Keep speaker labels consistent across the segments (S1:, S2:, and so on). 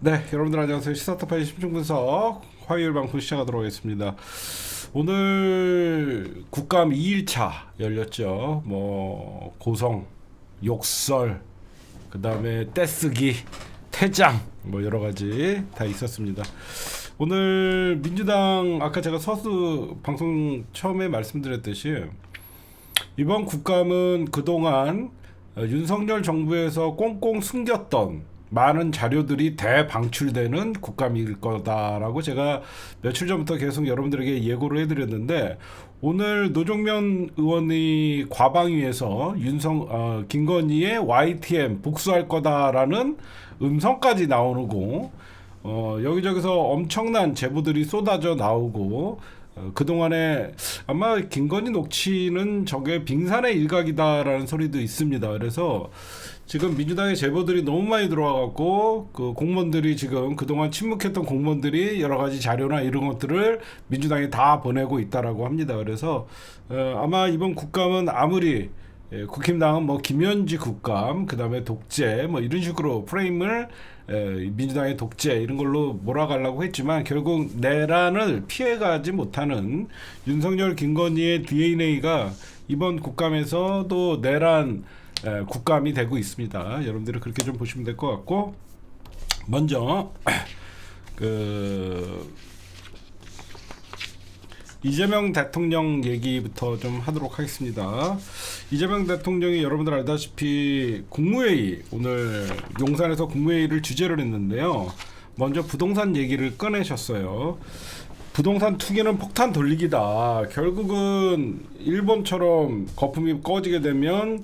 S1: 네, 여러분들 안녕하세요. 시사타파의 심층분석 화요일 방송 시작하도록 하겠습니다. 오늘 국감 2일차 열렸죠. 뭐 고성, 욕설, 그 다음에 떼쓰기, 퇴장, 뭐 여러 가지 다 있었습니다. 오늘 민주당 아까 제가 서두 방송 처음에 말씀드렸듯이 이번 국감은 그동안 윤석열 정부에서 꽁꽁 숨겼던 많은 자료들이 대방출되는 국감일 거다라고 제가 며칠 전부터 계속 여러분들에게 예고를 해드렸는데, 오늘 노정면 의원이 과방위에서 김건희의 YTN 복수할 거다라는 음성까지 나오고, 여기저기서 엄청난 제보들이 쏟아져 나오고, 그동안에 아마 김건희 녹취는 저게 빙산의 일각이다라는 소리도 있습니다. 그래서 지금 민주당의 제보들이 너무 많이 들어와갖고 그 공무원들이 지금 그동안 침묵했던 공무원들이 여러 가지 자료나 이런 것들을 민주당에 다 보내고 있다라고 합니다. 그래서 아마 이번 국감은 아무리 국힘당은 뭐 김현지 국감, 그 다음에 독재, 뭐 이런 식으로 프레임을 민주당의 독재 이런 걸로 몰아가려고 했지만 결국 내란을 피해가지 못하는 윤석열 김건희의 DNA가 이번 국감에서도 내란 국감이 되고 있습니다. 여러분들은 그렇게 좀 보시면 될 것 같고, 먼저 그 이재명 대통령 얘기부터 좀 하도록 하겠습니다. 이재명 대통령이 여러분들 알다시피 국무회의, 오늘 용산에서 국무회의를 주재를 했는데요. 먼저 부동산 얘기를 꺼내셨어요. 부동산 투기는 폭탄 돌리기다. 결국은 일본처럼 거품이 꺼지게 되면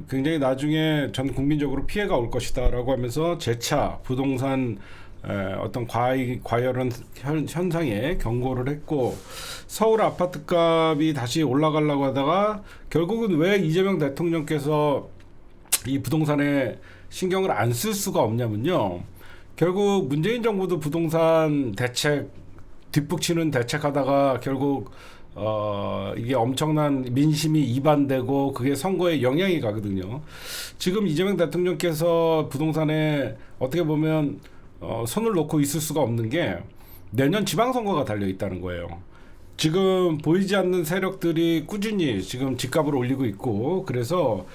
S1: 굉장히 나중에 전 국민적으로 피해가 올 것이다라고 하면서 재차 부동산 어떤 과열한 현상에 경고를 했고, 서울 아파트 값이 다시 올라가려고 하다가 결국은 왜 이재명 대통령께서 이 부동산에 신경을 안 쓸 수가 없냐면요, 결국 문재인 정부도 부동산 대책 뒷북치는 대책하다가 결국 이게 엄청난 민심이 이반되고 그게 선거에 영향이 가거든요. 지금 이재명 대통령께서 부동산에 어떻게 보면 손을 놓고 있을 수가 없는 게 내년 지방선거가 달려 있다는 거예요. 지금 보이지 않는 세력들이 꾸준히 지금 집값을 올리고 있고, 그래서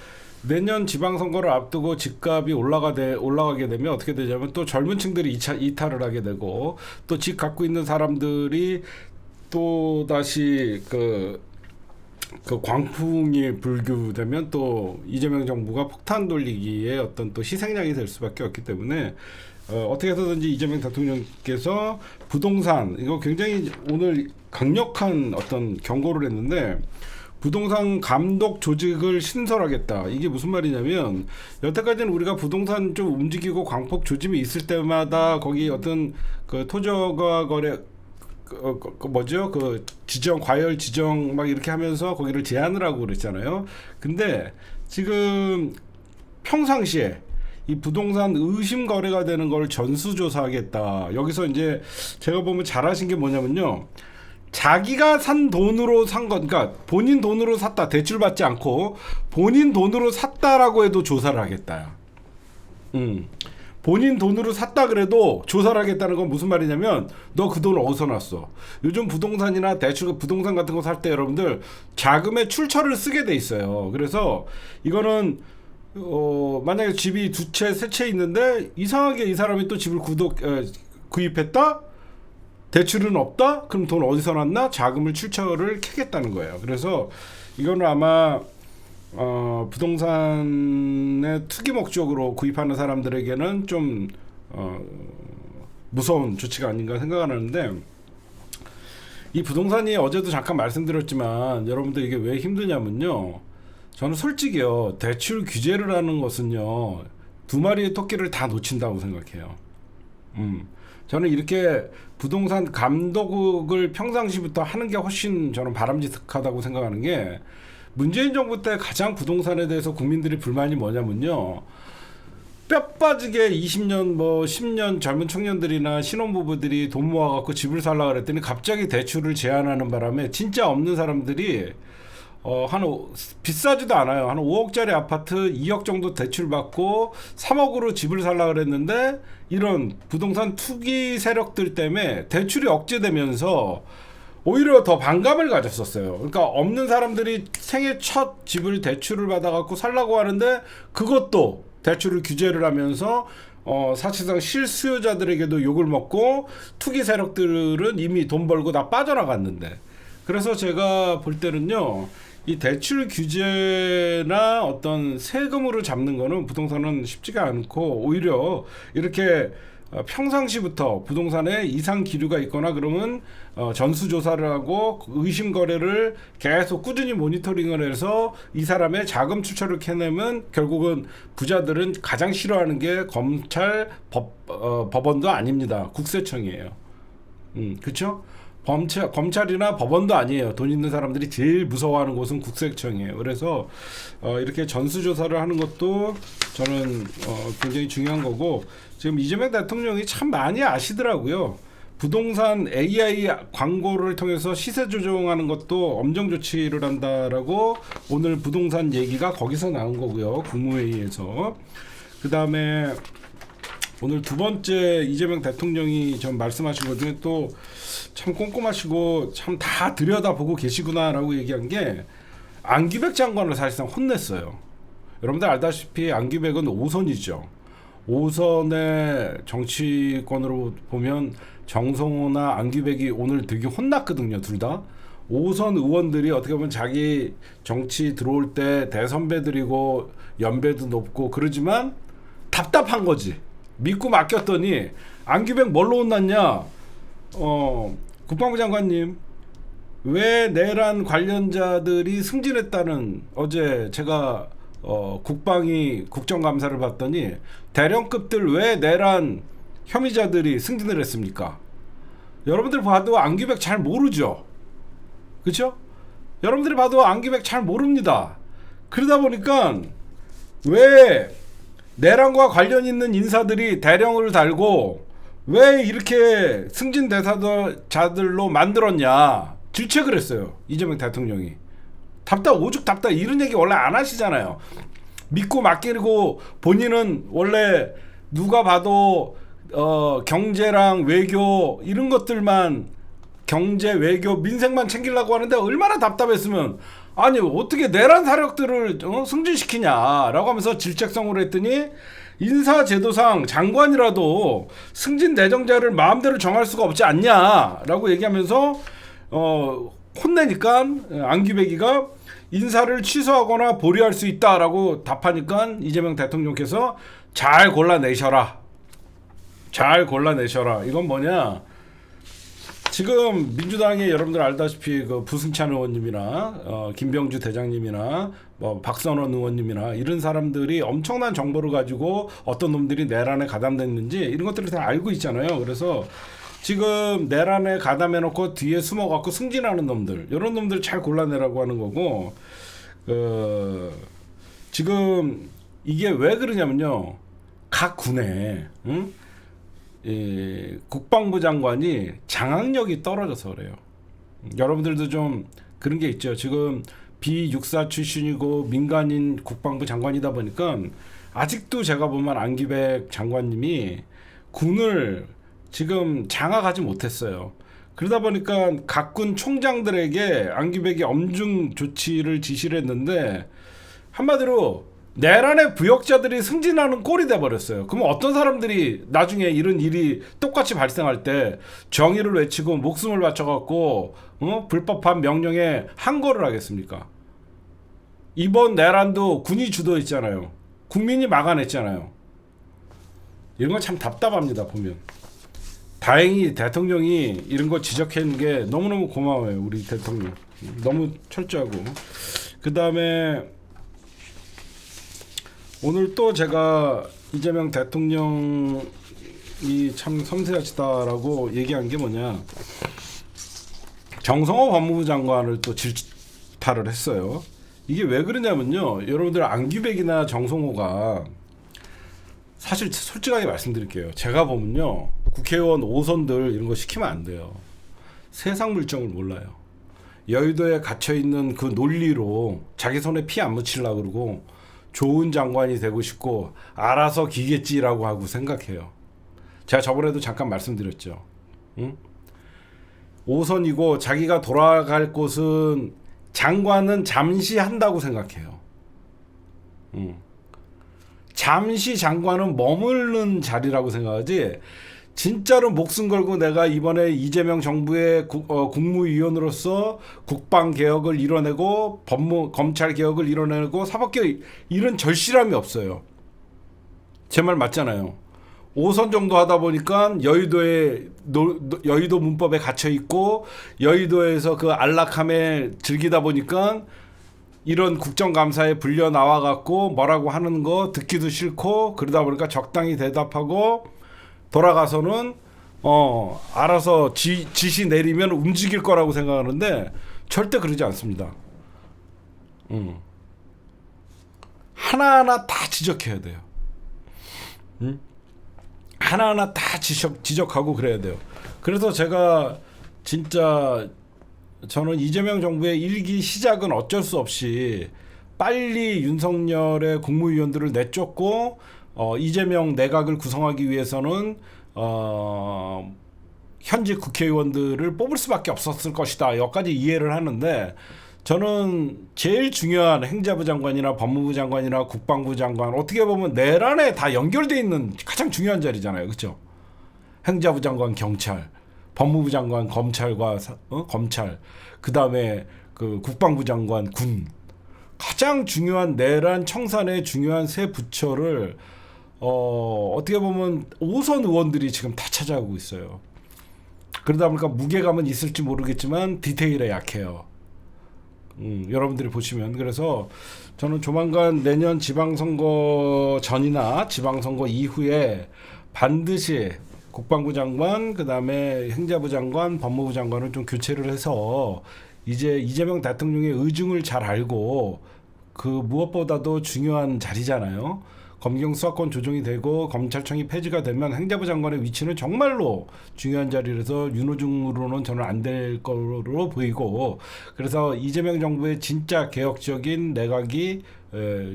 S1: 내년 지방선거를 앞두고 집값이 올라가게 되면 어떻게 되냐면 또 젊은 층들이 이탈을 하게 되고, 또 집 갖고 있는 사람들이 또 다시 그 광풍이 불교되면 또 이재명 정부가 폭탄 돌리기에 어떤 또 희생양이 될 수밖에 없기 때문에 어떻게 해서든지 이재명 대통령께서 부동산, 이거 굉장히 오늘 강력한 어떤 경고를 했는데, 부동산 감독 조직을 신설하겠다. 이게 무슨 말이냐면, 여태까지는 우리가 부동산 좀 움직이고 광폭 조짐이 있을 때마다 거기 어떤 그 토지가 거래 뭐죠? 그 지정, 과열 지정 막 이렇게 하면서 거기를 제한을 하고 그랬잖아요. 근데 지금 평상시에 이 부동산 의심 거래가 되는 걸 전수조사하겠다. 여기서 이제 제가 보면 잘하신 게 뭐냐면요, 자기가 산 돈으로 산 것, 그러니까 본인 돈으로 샀다, 대출 받지 않고 본인 돈으로 샀다라고 해도 조사를 하겠다. 본인 돈으로 샀다 그래도 조사를 하겠다는 건 무슨 말이냐면, 너 그 돈 어디서 났어? 요즘 부동산이나 대출, 부동산 같은 거 살 때 여러분들 자금의 출처를 쓰게 돼 있어요. 그래서 이거는 만약에 집이 두 채, 세 채 있는데 이상하게 이 사람이 또 집을 구입했다? 대출은 없다? 그럼 돈 어디서 났나? 자금을 출처를 캐겠다는 거예요. 그래서 이거는 아마 부동산의 투기 목적으로 구입하는 사람들에게는 좀 무서운 조치가 아닌가 생각하는데, 이 부동산이 어제도 잠깐 말씀드렸지만 여러분들 이게 왜 힘드냐면요, 저는 솔직히요, 대출 규제를 하는 것은요, 두 마리의 토끼를 다 놓친다고 생각해요. 저는 이렇게 부동산 감독을 평상시부터 하는 게 훨씬 저는 바람직하다고 생각하는 게, 문재인 정부 때 가장 부동산에 대해서 국민들이 불만이 뭐냐면요, 뼈 빠지게 20년 뭐 10년 젊은 청년들이나 신혼부부들이 돈 모아갖고 집을 살라 그랬더니 갑자기 대출을 제한하는 바람에 진짜 없는 사람들이 비싸지도 않아요. 한 5억짜리 아파트 2억 정도 대출 받고 3억으로 집을 살라 그랬는데 이런 부동산 투기 세력들 때문에 대출이 억제되면서 오히려 더 반감을 가졌었어요. 그러니까 없는 사람들이 생애 첫 집을 대출을 받아갖고 살라고 하는데 그것도 대출을 규제를 하면서 사실상 실수요자들에게도 욕을 먹고 투기 세력들은 이미 돈 벌고 다 빠져나갔는데, 그래서 제가 볼 때는요, 이 대출 규제나 어떤 세금으로 잡는 거는 부동산은 쉽지가 않고, 오히려 이렇게 평상시부터 부동산에 이상 기류가 있거나 그러면 전수조사를 하고 의심 거래를 계속 꾸준히 모니터링을 해서 이 사람의 자금 출처를 캐내면 결국은 부자들은 가장 싫어하는 게 검찰, 법원도 아닙니다. 국세청이에요. 그렇죠? 검찰이나 법원도 아니에요. 돈 있는 사람들이 제일 무서워하는 곳은 국세청이에요. 그래서 이렇게 전수조사를 하는 것도 저는 굉장히 중요한 거고, 지금 이재명 대통령이 참 많이 아시더라고요. 부동산 AI 광고를 통해서 시세 조정하는 것도 엄정 조치를 한다라고 오늘 부동산 얘기가 거기서 나온 거고요. 국무회의에서. 그 다음에 오늘 두 번째 이재명 대통령이 좀 말씀하신 것 중에 또 참 꼼꼼하시고 참 다 들여다보고 계시구나라고 얘기한 게, 안규백 장관을 사실상 혼냈어요. 여러분들 알다시피 안규백은 5선이죠. 5선의 정치권으로 보면 정성호나 안규백이 오늘 되게 혼났거든요. 둘 다. 5선 의원들이 어떻게 보면 자기 정치 들어올 때 대선배들이고 연배도 높고 그러지만 답답한 거지. 믿고 맡겼더니 안규백 뭘로 혼났냐? 국방부 장관님, 왜 내란 관련자들이 승진했다는, 어제 제가 국방위 국정감사를 봤더니 대령급들 왜 내란 혐의자들이 승진을 했습니까? 여러분들 봐도 안규백 잘 모르죠? 그렇죠? 여러분들이 봐도 안규백 잘 모릅니다. 그러다 보니까 왜 내란과 관련 있는 인사들이 대령을 달고 왜 이렇게 승진 대사자들로 만들었냐 질책을 했어요. 이재명 대통령이. 오죽 답답, 이런 얘기 원래 안 하시잖아요. 믿고 맡기고 본인은 원래 누가 봐도 경제랑 외교 이런 것들만, 경제, 외교, 민생만 챙기려고 하는데 얼마나 답답했으면, 아니 어떻게 내란 사력들을 승진시키냐라고 하면서 질책성으로 했더니, 인사제도상 장관이라도 승진 내정자를 마음대로 정할 수가 없지 않냐라고 얘기하면서 혼내니까 안규백이가 인사를 취소하거나 보류할 수 있다라고 답하니까 이재명 대통령께서 잘 골라내셔라. 이건 뭐냐? 지금 민주당의 여러분들 알다시피 그 부승찬 의원님이나 김병주 대장님이나 뭐 박선원 의원님이나 이런 사람들이 엄청난 정보를 가지고 어떤 놈들이 내란에 가담됐는지 이런 것들을 다 알고 있잖아요. 그래서 지금 내란에 가담해놓고 뒤에 숨어갖고 승진하는 놈들, 이런 놈들 잘 골라내라고 하는 거고, 지금 이게 왜 그러냐면요, 각 군에 국방부 장관이 장악력이 떨어져서 그래요. 여러분들도 좀 그런 게 있죠. 지금 B64 출신이고 민간인 국방부 장관이다 보니까 아직도 제가 보면 안규백 장관님이 군을 지금 장악하지 못했어요. 그러다 보니까 각군 총장들에게 안규백이 엄중 조치를 지시를 했는데, 한마디로 내란의 부역자들이 승진하는 꼴이 돼버렸어요. 그럼 어떤 사람들이 나중에 이런 일이 똑같이 발생할 때 정의를 외치고 목숨을 바쳐갖고 불법한 명령에 항거를 하겠습니까? 이번 내란도 군이 주도했잖아요. 국민이 막아냈잖아요. 이런 건 참 답답합니다, 보면. 다행히 대통령이 이런 거 지적하는 게 너무너무 고마워요. 우리 대통령 너무 철저하고. 그 다음에 오늘 또 제가 이재명 대통령이 참 섬세하시다라고 얘기한 게 뭐냐, 정성호 법무부 장관을 또 질타를 했어요. 이게 왜 그러냐면요, 여러분들 안규백이나 정성호가, 사실 솔직하게 말씀드릴게요. 제가 보면요, 국회의원 5선들 이런 거 시키면 안 돼요. 세상 물정을 몰라요. 여의도에 갇혀 있는 그 논리로 자기 손에 피 안 묻히려고 그러고 좋은 장관이 되고 싶고 알아서 기겠지라고 하고 생각해요. 제가 저번에도 잠깐 말씀드렸죠. 응? 5선이고 자기가 돌아갈 곳은 장관은 잠시 한다고 생각해요. 잠시 장관은 머무르는 자리라고 생각하지 진짜로 목숨 걸고 내가 이번에 이재명 정부의 국무위원으로서 국방개혁을 이뤄내고 검찰개혁을 이뤄내고 사법개혁 이런 절실함이 없어요. 제 말 맞잖아요. 5선 정도 하다 보니까 여의도 문법에 갇혀 있고 여의도에서 그 안락함에 즐기다 보니까 이런 국정감사에 불려 나와 갖고 뭐라고 하는 거 듣기도 싫고 그러다 보니까 적당히 대답하고 돌아가서는 알아서 지시 내리면 움직일 거라고 생각하는데 절대 그러지 않습니다. 하나하나 다 지적해야 돼요. 하나하나 다 지적하고 그래야 돼요. 그래서 제가 진짜 저는 이재명 정부의 일기 시작은 어쩔 수 없이 빨리 윤석열의 국무위원들을 내쫓고 이재명 내각을 구성하기 위해서는 현직 국회의원들을 뽑을 수밖에 없었을 것이다. 여기까지 이해를 하는데 저는 제일 중요한 행자부 장관이나 법무부 장관이나 국방부 장관 어떻게 보면 내란에 다 연결돼 있는 가장 중요한 자리잖아요. 그렇죠? 행자부 장관 경찰, 법무부 장관 검찰과 검찰, 그다음에 그 국방부 장관 군 가장 중요한 내란 청산의 중요한 세 부처를 어떻게 보면 5선 의원들이 지금 다 차지하고 있어요. 그러다 보니까 무게감은 있을지 모르겠지만 디테일에 약해요. 여러분들이 보시면 그래서 저는 조만간 내년 지방선거 전이나 지방선거 이후에 반드시 국방부 장관 그다음에 행자부 장관 법무부 장관을 좀 교체를 해서 이제 이재명 대통령의 의중을 잘 알고 그 무엇보다도 중요한 자리잖아요. 검경 수사권 조정이 되고 검찰청이 폐지가 되면 행자부 장관의 위치는 정말로 중요한 자리라서 윤호중으로는 저는 안 될 거로 보이고 그래서 이재명 정부의 진짜 개혁적인 내각이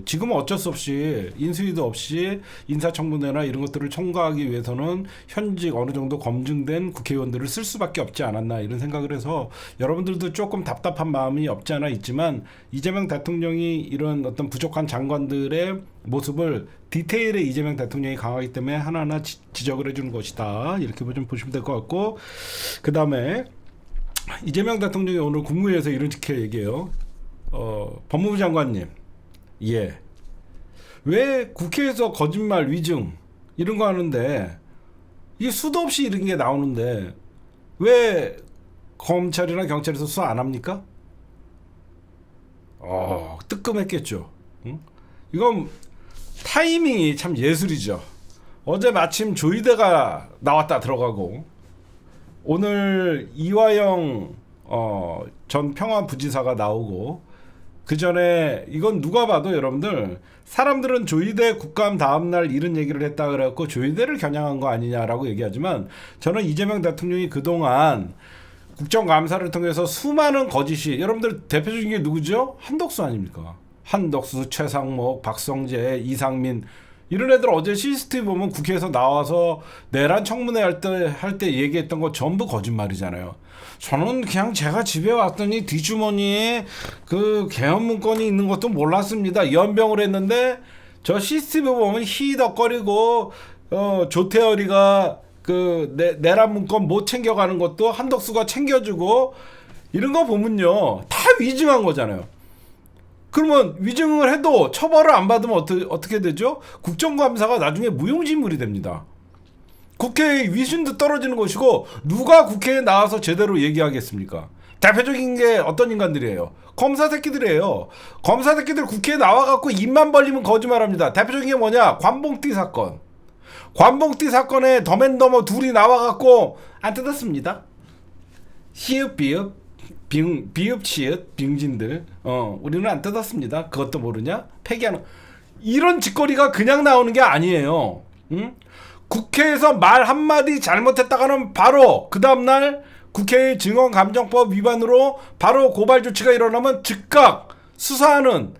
S1: 지금은 어쩔 수 없이 인수위도 없이 인사청문회나 이런 것들을 청구하기 위해서는 현직 어느 정도 검증된 국회의원들을 쓸 수밖에 없지 않았나 이런 생각을 해서 여러분들도 조금 답답한 마음이 없지 않아 있지만 이재명 대통령이 이런 어떤 부족한 장관들의 모습을 디테일에 이재명 대통령이 강하기 때문에 하나하나 지적을 해주는 것이다 이렇게 좀 보시면 될 것 같고 그 다음에 이재명 대통령이 오늘 국무회의에서 이렇게 얘기해요. 법무부 장관님 예. 왜 국회에서 거짓말, 위증 이런 거 하는데 이게 수도 없이 이런 게 나오는데 왜 검찰이나 경찰에서 수사 안 합니까? 뜨끔했겠죠. 응? 이건 타이밍이 참 예술이죠. 어제 마침 조이대가 나왔다 들어가고 오늘 이화영 전 평화부지사가 나오고 그 전에 이건 누가 봐도 여러분들 사람들은 조이대 국감 다음날 이런 얘기를 했다 그래갖고 조이대를 겨냥한 거 아니냐라고 얘기하지만 저는 이재명 대통령이 그동안 국정감사를 통해서 수많은 거짓이 여러분들 대표적인 게 누구죠? 한덕수 아닙니까? 한덕수, 최상목, 박성재, 이상민 이런 애들 어제 CCTV 보면 국회에서 나와서 내란 청문회 할 때 얘기했던 거 전부 거짓말이잖아요. 저는 그냥 제가 집에 왔더니 뒷주머니에 그 개헌 문건이 있는 것도 몰랐습니다. 연병을 했는데 저 CCTV 보면 히덕거리고 조태열이가 그 내란 문건 못 챙겨가는 것도 한덕수가 챙겨주고 이런 거 보면요 다 위증한 거잖아요. 그러면 위증을 해도 처벌을 안 받으면 어떻게 되죠? 국정감사가 나중에 무용지물이 됩니다. 국회의 위신도 떨어지는 것이고 누가 국회에 나와서 제대로 얘기하겠습니까? 대표적인 게 어떤 인간들이에요? 검사 새끼들이에요. 검사 새끼들 국회에 나와갖고 입만 벌리면 거짓말합니다. 대표적인 게 뭐냐? 관봉띠 사건. 관봉띠 사건에 덤앤더머 둘이 나와갖고 안 뜯었습니다. 시읍 비읍 비읍 시읍 빙진들 우리는 안 뜯었습니다. 그것도 모르냐? 폐기하는 이런 짓거리가 그냥 나오는 게 아니에요. 응? 국회에서 말 한마디 잘못했다가는 바로 그 다음날 국회의 증언감정법 위반으로 바로 고발 조치가 일어나면 즉각 수사하는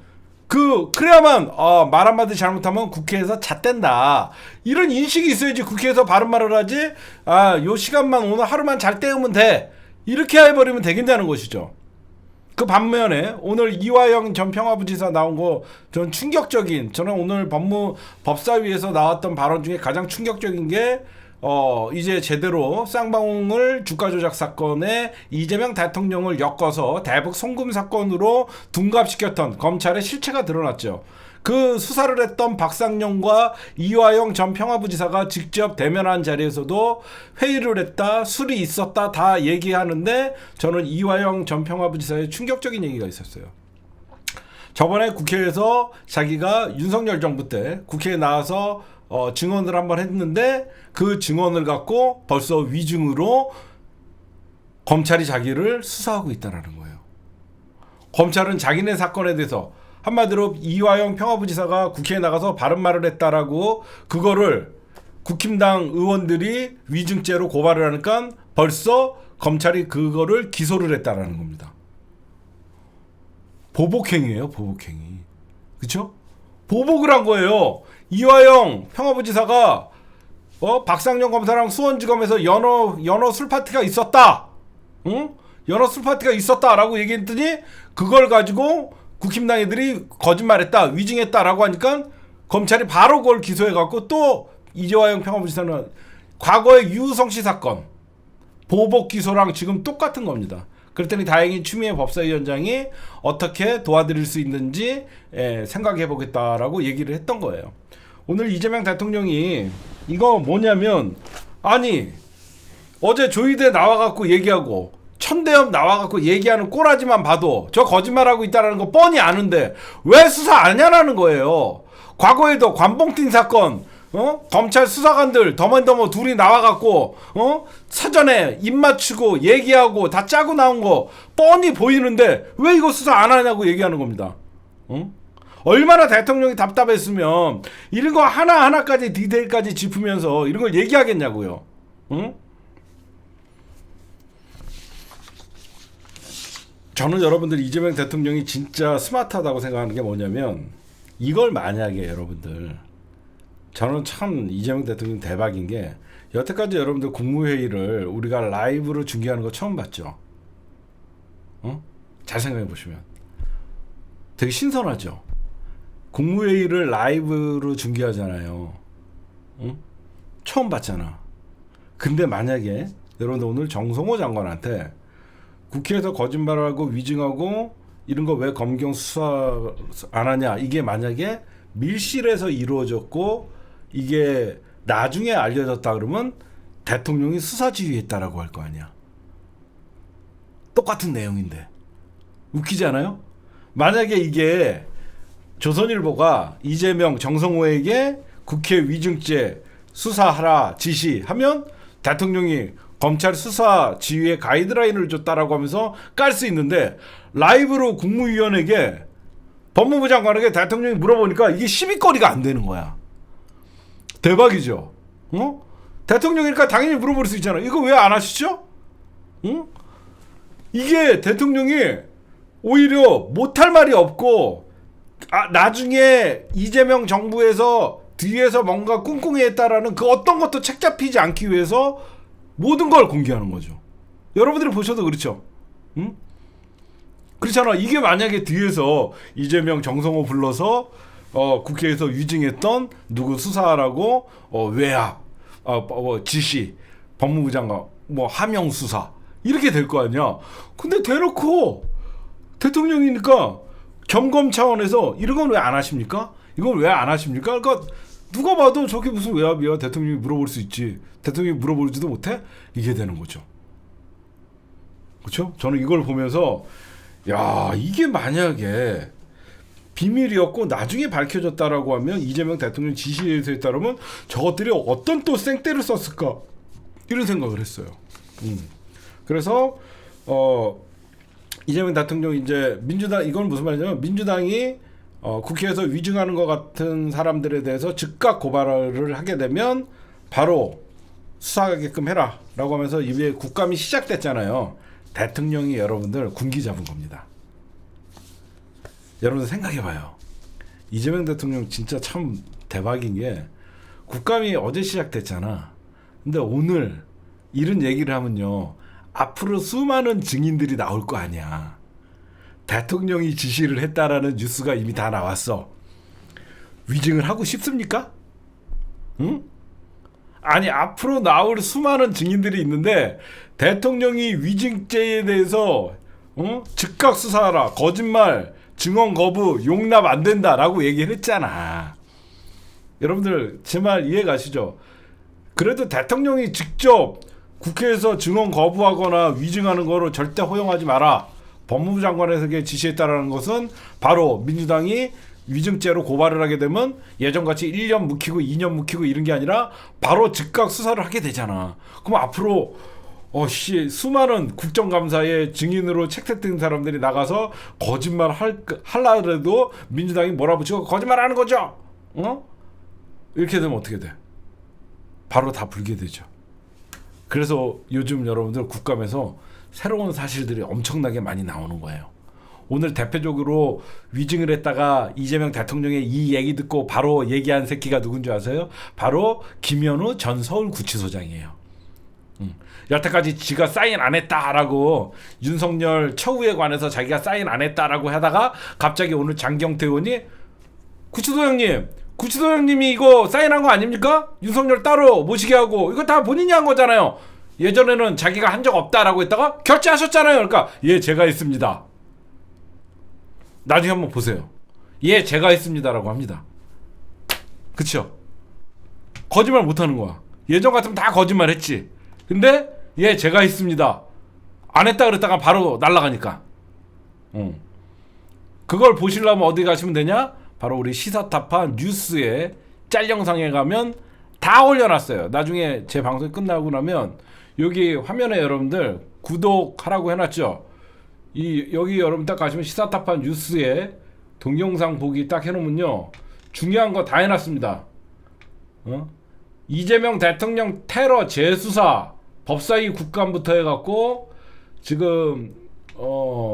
S1: 그래야만 말 한마디 잘못하면 국회에서 잣댄다 이런 인식이 있어야지 국회에서 바른 말을 하지. 요 시간만 오늘 하루만 잘 때우면 돼 이렇게 해버리면 되겠다는 것이죠. 그 반면에 오늘 이화영 전 평화부지사 나온 거 전 충격적인, 저는 오늘 법사위에서 나왔던 발언 중에 가장 충격적인 게 이제 제대로 쌍방울 주가 조작 사건에 이재명 대통령을 엮어서 대북 송금 사건으로 둔갑시켰던 검찰의 실체가 드러났죠. 그 수사를 했던 박상용과 이화영 전 평화부지사가 직접 대면한 자리에서도 회의를 했다, 술이 있었다 다 얘기하는데 저는 이화영 전 평화부지사의 충격적인 얘기가 있었어요. 저번에 국회에서 자기가 윤석열 정부 때 국회에 나와서 증언을 한번 했는데 그 증언을 갖고 벌써 위증으로 검찰이 자기를 수사하고 있다는 거예요. 검찰은 자기네 사건에 대해서 한마디로 이화영 평화부지사가 국회에 나가서 바른 말을 했다라고 그거를 국힘당 의원들이 위증죄로 고발을 하니까 벌써 검찰이 그거를 기소를 했다라는 겁니다. 보복행위예요, 보복행위. 그렇죠? 보복을 한 거예요. 이화영 평화부지사가 박상용 검사랑 수원지검에서 연어 술 파티가 있었다. 응? 연어 술 파티가 있었다라고 얘기했더니 그걸 가지고 국힘당 애들이 거짓말했다, 위증했다라고 하니까 검찰이 바로 그걸 기소해갖고 또 이화영 평화부지사는 과거의 유성씨 사건 보복 기소랑 지금 똑같은 겁니다. 그랬더니 다행히 추미애 법사위원장이 어떻게 도와드릴 수 있는지 생각해보겠다라고 얘기를 했던 거예요. 오늘 이재명 대통령이 이거 뭐냐면, 아니 어제 조희대 나와갖고 얘기하고 천대엽 나와갖고 얘기하는 꼬라지만 봐도 저 거짓말하고 있다는 거 뻔히 아는데 왜 수사 안 하냐는 거예요. 과거에도 관봉팀 사건 검찰 수사관들 더머더머 둘이 나와갖고 사전에 입 맞추고 얘기하고 다 짜고 나온 거 뻔히 보이는데 왜 이거 수사 안 하냐고 얘기하는 겁니다. 얼마나 대통령이 답답했으면 이런 거 하나하나까지 디테일까지 짚으면서 이런 걸 얘기하겠냐고요. 저는 여러분들 이재명 대통령이 진짜 스마트하다고 생각하는 게 뭐냐면, 이걸 만약에 여러분들, 저는 참 이재명 대통령 대박인 게 여태까지 여러분들 국무회의를 우리가 라이브로 중계하는 거 처음 봤죠. 잘 생각해 보시면 되게 신선하죠. 국무회의를 라이브로 중계하잖아요. 처음 봤잖아. 근데 만약에 여러분들 오늘 정성호 장관한테 국회에서 거짓말하고 위증하고 이런 거 왜 검경 수사 안 하냐, 이게 만약에 밀실에서 이루어졌고 이게 나중에 알려졌다 그러면 대통령이 수사 지휘했다라고 할 거 아니야. 똑같은 내용인데 웃기지 않아요? 만약에 이게 조선일보가 이재명 정성호에게 국회 위증죄 수사하라 지시하면 대통령이 검찰 수사 지휘의 가이드라인을 줬다라고 하면서 깔 수 있는데, 라이브로 국무위원에게 법무부 장관에게 대통령이 물어보니까 이게 시비거리가 안 되는 거야. 대박이죠. 대통령이니까 당연히 물어볼 수 있잖아. 이거 왜 안 하시죠? 이게 대통령이 오히려 못할 말이 없고 나중에 이재명 정부에서 뒤에서 뭔가 꿍꿍이 했다라는 그 어떤 것도 책 잡히지 않기 위해서 모든 걸 공개하는 거죠. 여러분들이 보셔도 그렇죠. 그렇잖아. 이게 만약에 뒤에서 이재명 정성호 불러서 국회에서 위증했던 누구 수사하라고 외압 지시 법무부 장관 하명 수사 이렇게 될 거 아니야. 근데 대놓고 대통령이니까 점검 차원에서 이런 건 왜 안 하십니까? 이건 왜 안 하십니까? 그러니까 누가 봐도 저게 무슨 외압이야. 대통령이 물어볼 수 있지. 대통령이 물어보지도 못해? 이게 되는 거죠. 그렇죠? 저는 이걸 보면서 야, 이게 만약에 비밀이었고 나중에 밝혀졌다라고 하면, 이재명 대통령 지시에서 따르면 저것들이 어떤 또 생떼를 썼을까, 이런 생각을 했어요. 그래서 이재명 대통령 이제 민주당, 이건 무슨 말이냐면 민주당이 국회에서 위증하는 것 같은 사람들에 대해서 즉각 고발을 하게 되면 바로 수사하게끔 해라 라고 하면서 이게 국감이 시작됐잖아요. 대통령이 여러분들 군기 잡은 겁니다. 여러분들 생각해봐요. 이재명 대통령 진짜 참 대박인 게 국감이 어제 시작됐잖아. 근데 오늘 이런 얘기를 하면요, 앞으로 수많은 증인들이 나올 거 아니야. 대통령이 지시를 했다라는 뉴스가 이미 다 나왔어. 위증을 하고 싶습니까? 응? 아니, 앞으로 나올 수많은 증인들이 있는데 대통령이 위증죄에 대해서 즉각 수사하라, 거짓말, 증언 거부, 용납 안 된다라고 얘기를 했잖아. 여러분들 제 말 이해 가시죠? 그래도 대통령이 직접 국회에서 증언 거부하거나 위증하는 거를 절대 허용하지 마라, 법무부 장관에게 지시했다라는 것은 바로 민주당이 위증죄로 고발을 하게 되면 예전같이 1년 묵히고 2년 묵히고 이런 게 아니라 바로 즉각 수사를 하게 되잖아. 그럼 앞으로 수많은 국정감사에 증인으로 채택된 사람들이 나가서 거짓말 할라도 민주당이 몰아붙이고 거짓말하는 거죠. 이렇게 되면 어떻게 돼? 바로 다 불게 되죠. 그래서 요즘 여러분들 국감에서 새로운 사실들이 엄청나게 많이 나오는 거예요. 오늘 대표적으로 위증을 했다가 이재명 대통령의 이 얘기 듣고 바로 얘기한 새끼가 누군지 아세요? 바로 김현우 전 서울구치소장이에요. 여태까지 지가 사인 안 했다라고 윤석열 처우에 관해서 자기가 사인 안 했다라고 하다가 갑자기 오늘 장경태 의원이 구치소장님이 이거 사인한 거 아닙니까? 윤석열 따로 모시게 하고 이거 다 본인이 한 거잖아요. 예전에는 자기가 한 적 없다라고 했다가 결제하셨잖아요. 그러니까 예, 제가 했습니다. 나중에 한번 보세요. 예, 제가 했습니다라고 합니다. 그쵸? 거짓말 못하는 거야. 예전 같으면 다 거짓말 했지. 근데 예, 제가 했습니다. 안 했다 그랬다가 바로 날아가니까. 그걸 보시려면 어디 가시면 되냐? 바로 우리 시사타파 뉴스에 짤 영상에 가면 다 올려놨어요. 나중에 제 방송이 끝나고 나면 여기 화면에 여러분들 구독하라고 해놨죠. 여기 여러분 딱 가시면 시사타파 뉴스에 동영상 보기 딱 해놓으면요, 중요한 거 다 해놨습니다. 이재명 대통령 테러 재수사 법사위 국감부터 해갖고 지금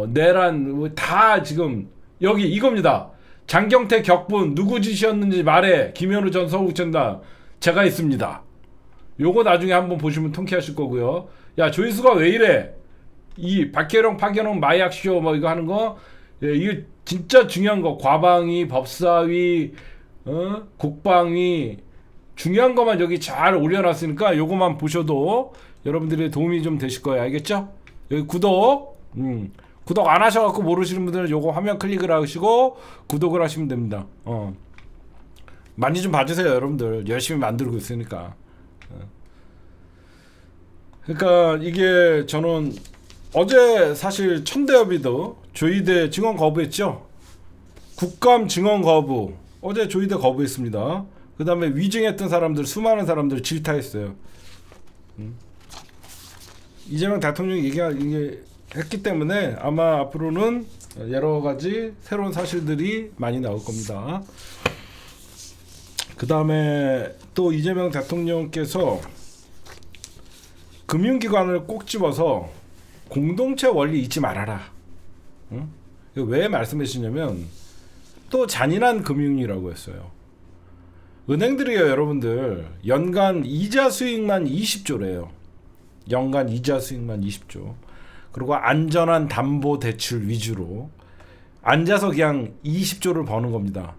S1: 내란 다 지금 여기 이겁니다. 장경태 격분 누구 짓이었는지 말해, 김현우 전 서울구치소장 제가 있습니다. 요거 나중에 한번 보시면 통쾌하실 거고요. 야, 조회수가 왜 이래? 이 박혜령 파견원 마약쇼 뭐 이거 하는 거, 예, 이게 진짜 중요한 거. 과방위, 법사위, 국방위 중요한 것만 여기 잘 올려놨으니까 요거만 보셔도 여러분들의 도움이 좀 되실 거예요. 알겠죠? 여기 구독 안 하셔갖고 모르시는 분들은 요거 화면 클릭을 하시고 구독을 하시면 됩니다. 많이 좀 봐주세요. 여러분들 열심히 만들고 있으니까. 그러니까 이게 저는 어제 사실 천대엽이도 조이대 증언 거부했죠. 국감 증언 거부 어제 조이대 거부했습니다. 그 다음에 위증했던 사람들 수많은 사람들 질타했어요. 이재명 대통령이 얘기했기 때문에 아마 앞으로는 여러 가지 새로운 사실들이 많이 나올 겁니다. 그 다음에 또 이재명 대통령께서 금융기관을 꼭 집어서 공동체 원리 잊지 말아라. 왜 말씀하시냐면 또 잔인한 금융이라고 했어요. 은행들이요, 여러분들 연간 이자 수익만 20조래요. 연간 이자 수익만 20조. 그리고 안전한 담보 대출 위주로 앉아서 그냥 20조를 버는 겁니다.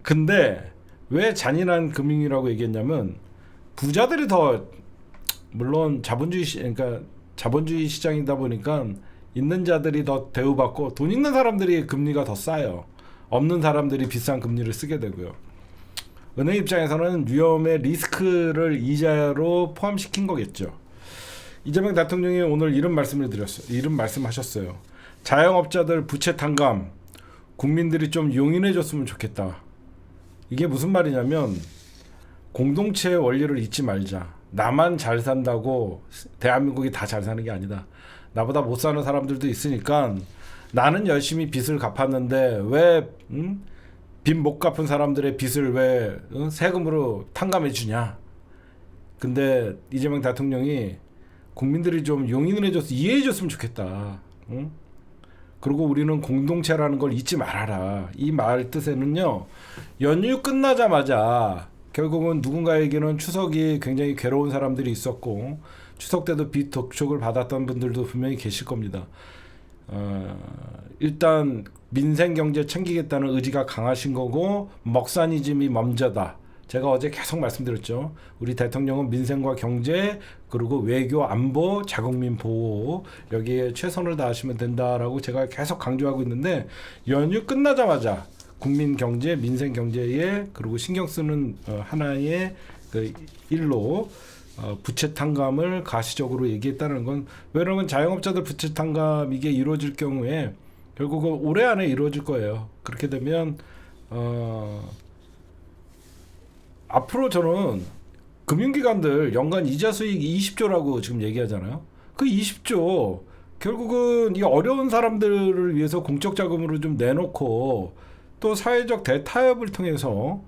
S1: 근데 왜 잔인한 금융이라고 얘기했냐면 부자들이 더, 물론 자본주의 시장이다 보니까 있는 자들이 더 대우받고 돈 있는 사람들이 금리가 더 싸요. 없는 사람들이 비싼 금리를 쓰게 되고요. 은행 입장에서는 위험의 리스크를 이자로 포함시킨 거겠죠. 이재명 대통령이 오늘 이런 말씀하셨어요. 자영업자들 부채 탕감 국민들이 좀 용인해 줬으면 좋겠다. 이게 무슨 말이냐면 공동체의 원리를 잊지 말자. 나만 잘 산다고 대한민국이 다 잘 사는 게 아니다. 나보다 못 사는 사람들도 있으니까 나는 열심히 빚을 갚았는데 왜 빚 못 갚은 사람들의 빚을 왜 세금으로 탕감해 주냐. 근데 이재명 대통령이 국민들이 좀 용인을 해줘서 이해해 줬으면 좋겠다. 응? 그리고 우리는 공동체라는 걸 잊지 말아라. 이 말 뜻에는요, 연휴 끝나자마자 결국은 누군가에게는 추석이 굉장히 괴로운 사람들이 있었고, 추석 때도 빚 독촉을 받았던 분들도 분명히 계실 겁니다. 일단 민생 경제 챙기겠다는 의지가 강하신 거고, 먹사니즘이 먼저다. 제가 어제 계속 말씀드렸죠. 우리 대통령은 민생과 경제, 그리고 외교, 안보, 자국민 보호, 여기에 최선을 다하시면 된다라고 제가 계속 강조하고 있는데, 연휴 끝나자마자 국민 경제, 민생 경제에 그리고 신경 쓰는 하나의 그 일로 부채 탕감을 가시적으로 얘기했다는 건, 왜냐하면 자영업자들 부채 탕감 이게 이루어질 경우에 결국은 올해 안에 이루어질 거예요. 그렇게 되면 앞으로 저는 금융기관들 연간 이자 수익 20조라고 지금 얘기하잖아요. 그 20조 결국은 이 어려운 사람들을 위해서 공적 자금으로 좀 내놓고, 또 사회적 대타협을 통해서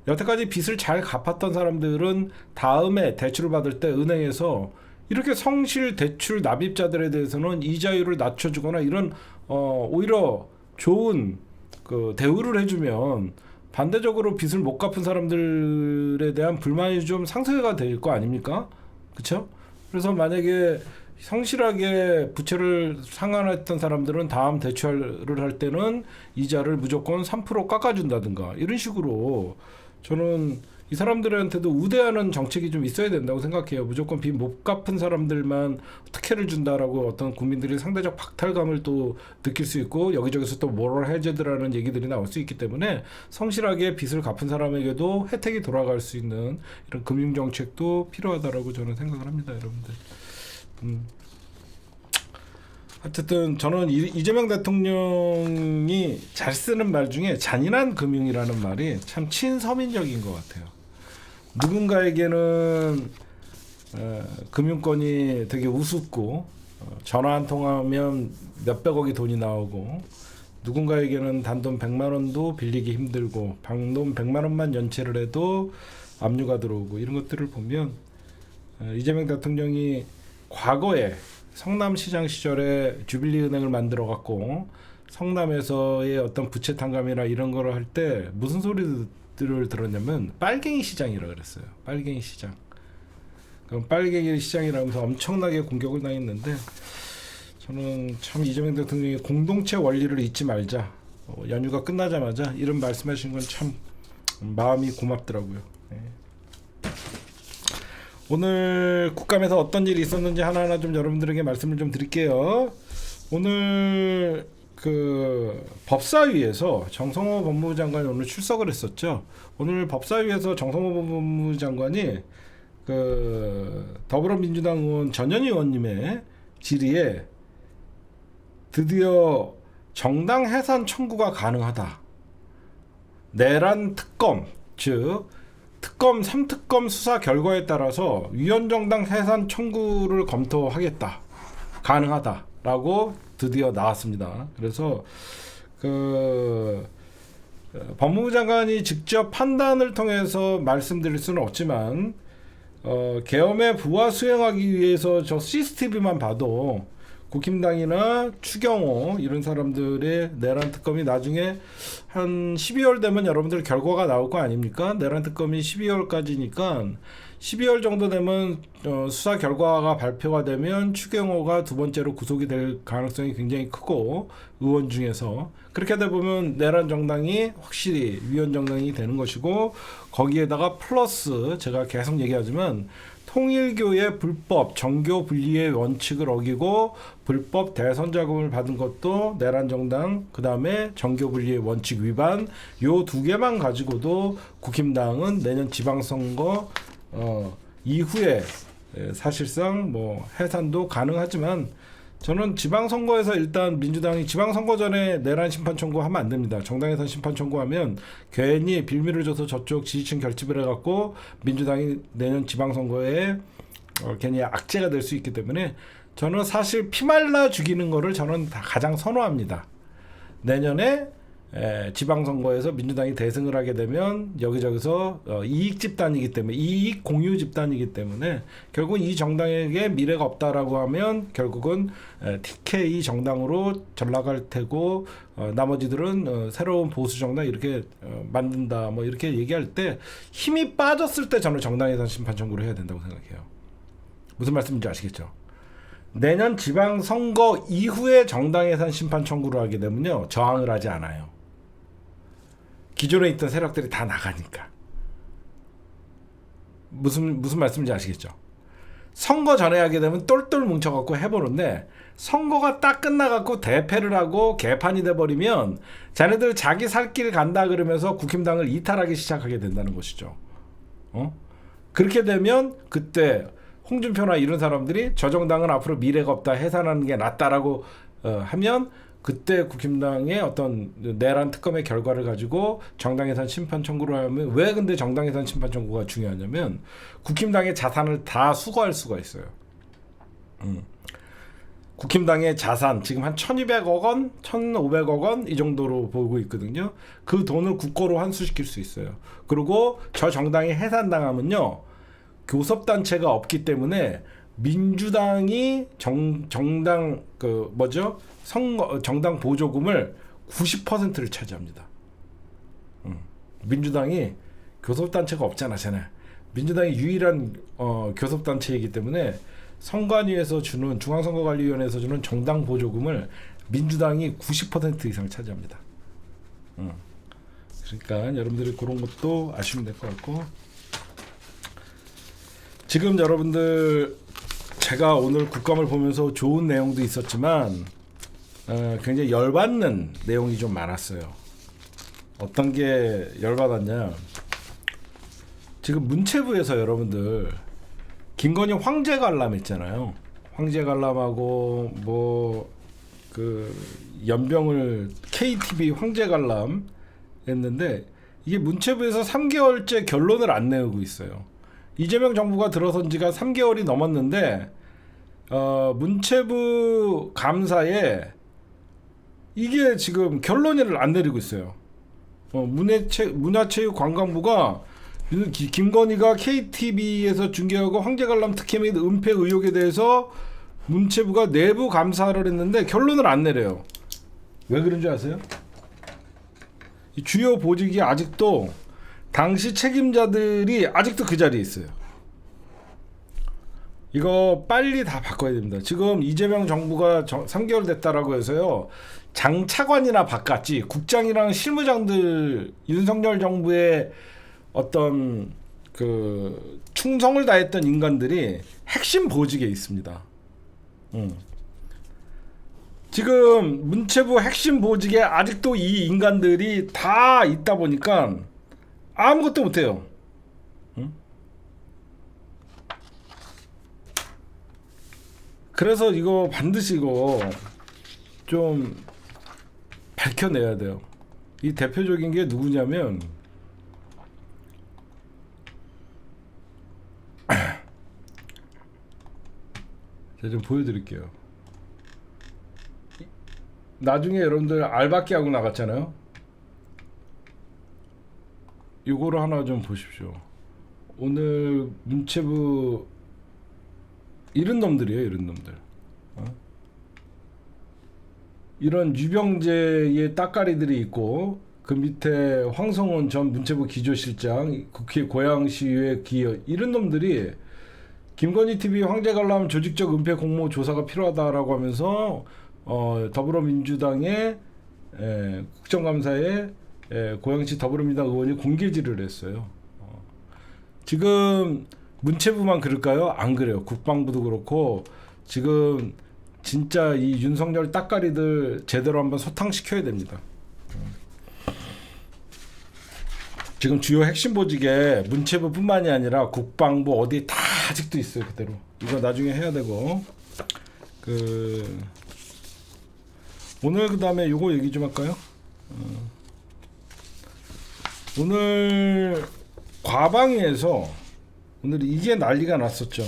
S1: 여태까지 빚을 잘 갚았던 사람들은 다음에 대출을 받을 때 은행에서 이렇게 성실 대출 납입자들에 대해서는 이자율을 낮춰주거나 이런 오히려 좋은 그 대우를 해주면, 반대적으로 빚을 못 갚은 사람들에 대한 불만이 좀 상쇄가 될 거 아닙니까? 그렇죠? 그래서 만약에 성실하게 부채를 상환했던 사람들은 다음 대출을 할 때는 이자를 무조건 3% 깎아준다든가 이런 식으로, 저는 이 사람들한테도 우대하는 정책이 좀 있어야 된다고 생각해요. 무조건 빚 못 갚은 사람들만 특혜를 준다라고 어떤 국민들이 상대적 박탈감을 또 느낄 수 있고, 여기저기서 또 모럴 해저드라는 얘기들이 나올 수 있기 때문에 성실하게 빚을 갚은 사람에게도 혜택이 돌아갈 수 있는 이런 금융정책도 필요하다라고 저는 생각을 합니다, 여러분들. 어쨌든 저는 이재명 대통령이 잘 쓰는 말 중에 잔인한 금융이라는 말이 참 친서민적인 것 같아요. 누군가에게는 금융권이 되게 우습고, 전화 한 통하면 몇백억이 돈이 나오고, 누군가에게는 단돈 100만 원도 빌리기 힘들고, 단돈 100만 원만 연체를 해도 압류가 들어오고, 이런 것들을 보면 이재명 대통령이 과거에 성남시장 시절에 주빌리은행을 만들어 갖고 성남에서의 어떤 부채 탕감이나 이런 거를 할 때 무슨 소리들을 들었냐면 빨갱이 시장이라 그랬어요. 빨갱이 시장. 그럼 빨갱이 시장이라면서 엄청나게 공격을 당했는데, 저는 참 이재명 대통령이 공동체 원리를 잊지 말자, 연휴가 끝나자마자 이런 말씀하신 건 참 마음이 고맙더라고요. 네. 오늘 국감에서 어떤 일이 있었는지 하나하나 좀 여러분들에게 말씀을 좀 드릴게요. 오늘 그 법사위에서 정성호 법무부 장관이 오늘 출석을 했었죠. 오늘 법사위에서 정성호 법무부 장관이 그 더불어민주당 의원 전현희 의원님의 질의에 드디어 정당 해산 청구가 가능하다. 내란 특검, 즉 특검 3특검 수사 결과에 따라서 위헌정당 해산 청구를 검토하겠다. 가능하다라고 드디어 나왔습니다. 그래서 그 법무부 장관이 직접 판단을 통해서 말씀드릴 수는 없지만, 계엄의 부와 수행하기 위해서 저 CCTV만 봐도 국힘당이나 추경호 이런 사람들의 내란 특검이 나중에 한 12월 되면 여러분들 결과가 나올 거 아닙니까? 내란 특검이 12월까지니까 12월 정도 되면 수사 결과가 발표가 되면 추경호가 두 번째로 구속이 될 가능성이 굉장히 크고, 의원 중에서 그렇게 하다 보면 내란 정당이 확실히 위헌 정당이 되는 것이고, 거기에다가 플러스 제가 계속 얘기하지만 통일교의 불법 정교 분리의 원칙을 어기고 불법 대선 자금을 받은 것도 내란 정당, 그 다음에 정교 분리의 원칙 위반, 요 두 개만 가지고도 국힘당은 내년 지방선거 이후에 사실상 뭐 해산도 가능하지만, 저는 지방선거에서 일단 민주당이 지방선거 전에 내란 심판 청구하면 안 됩니다. 정당해산 심판 청구하면 괜히 빌미를 줘서 저쪽 지지층 결집을 해갖고 민주당이 내년 지방선거에 괜히 악재가 될 수 있기 때문에, 저는 사실 피말라 죽이는 거를 저는 다 가장 선호합니다. 내년에 지방선거에서 민주당이 대승을 하게 되면 여기저기서 이익 집단이기 때문에 이익 공유 집단이기 때문에 결국 이 정당에게 미래가 없다라고 하면 결국은 TK 정당으로 전락할 테고 나머지들은 새로운 보수 정당 이렇게 만든다 뭐 이렇게 얘기할 때 힘이 빠졌을 때 저는 정당 예산 심판 청구를 해야 된다고 생각해요. 무슨 말씀인지 아시겠죠? 내년 지방선거 이후에 정당 예산 심판 청구를 하게 되면요 저항을 하지 않아요. 기존에 있던 세력들이 다 나가니까. 무슨 말씀인지 아시겠죠? 선거 전에 하게 되면 똘똘 뭉쳐갖고 해보는데 선거가 딱 끝나갖고 대패를 하고 개판이 돼버리면 자네들 자기 살 길 간다 그러면서 국힘당을 이탈하기 시작하게 된다는 것이죠. 그렇게 되면 그때 홍준표나 이런 사람들이 저 정당은 앞으로 미래가 없다 해산하는 게 낫다라고 하면 그때 국힘당의 어떤 내란 특검의 결과를 가지고 정당 예산 심판 청구를 하면 왜 근데 정당 예산 심판 청구가 중요하냐면 국힘당의 자산을 다 수거할 수가 있어요. 국힘당의 자산 지금 한 1,200억 원, 1,500억 원 이 정도로 보고 있거든요. 그 돈을 국고로 환수시킬 수 있어요. 그리고 저 정당이 해산당하면요. 교섭단체가 없기 때문에 민주당이 정당 정당 보조금을 90%를 차지합니다. 민주당이 교섭단체가 없잖아, 쟤네. 민주당이 유일한 교섭단체이기 때문에 선관위에서 주는 중앙선거관리위원회에서 주는 정당 보조금을 민주당이 90% 이상 차지합니다. 그러니까 여러분들이 그런 것도 아시면 될 것 같고 지금 여러분들 제가 오늘 국감을 보면서 좋은 내용도 있었지만 굉장히 열받는 내용이 좀 많았어요. 어떤 게 열받았냐? 지금 문체부에서 여러분들 김건희 황제 관람 있잖아요. 황제 관람하고 뭐 그 연병을 KTV 황제 관람 했는데 이게 문체부에서 3개월째 결론을 안 내고 있어요. 이재명 정부가 들어선 지가 3개월이 넘었는데 문체부 감사에 이게 지금 결론을 안 내리고 있어요. 문화체육관광부가 김건희가 KTV에서 중계하고 황제관람 특혜 및 은폐 의혹에 대해서 문체부가 내부 감사를 했는데 결론을 안 내려요. 왜 그런 줄 아세요? 이 주요 보직이 아직도 당시 책임자들이 아직도 그 자리에 있어요. 이거 빨리 다 바꿔야 됩니다. 지금 이재명 정부가 3개월 됐다라고 해서요. 장차관이나 바꿨지 국장이랑 실무장들 윤석열 정부의 어떤 그 충성을 다했던 인간들이 핵심 보직에 있습니다. 지금 문체부 핵심 보직에 아직도 이 인간들이 다 있다 보니까 아무것도 못해요. 그래서 이거 반드시 이거 좀 밝혀내야 돼요. 이 대표적인 게 누구냐면 제가 좀 보여드릴게요. 나중에 여러분들 알바끼 하고 나갔잖아요. 요거를 하나 좀 보십시오. 오늘 문체부 이런 놈들이에요. 이런 놈들. 이런 유병재의 따까리들이 있고 그 밑에 황성원 전 문체부 기조실장, 국회 고양시의회 기여 이런 놈들이 김건희 TV 황제관람 조직적 은폐 공모 조사가 필요하다라고 하면서 더불어민주당의 국정감사에 고양시 더불어민주당 의원이 공개질을 했어요. 지금 문체부만 그럴까요? 안 그래요. 국방부도 그렇고 지금 진짜 이 윤석열 따까리들 제대로 한번 소탕시켜야 됩니다. 지금 주요 핵심 보직에 문체부뿐만이 아니라 국방부 어디 다 아직도 있어요. 그대로. 이거 나중에 해야 되고 오늘 그 다음에 요거 얘기 좀 할까요? 오늘 과방위에서 오늘 이게 난리가 났었죠.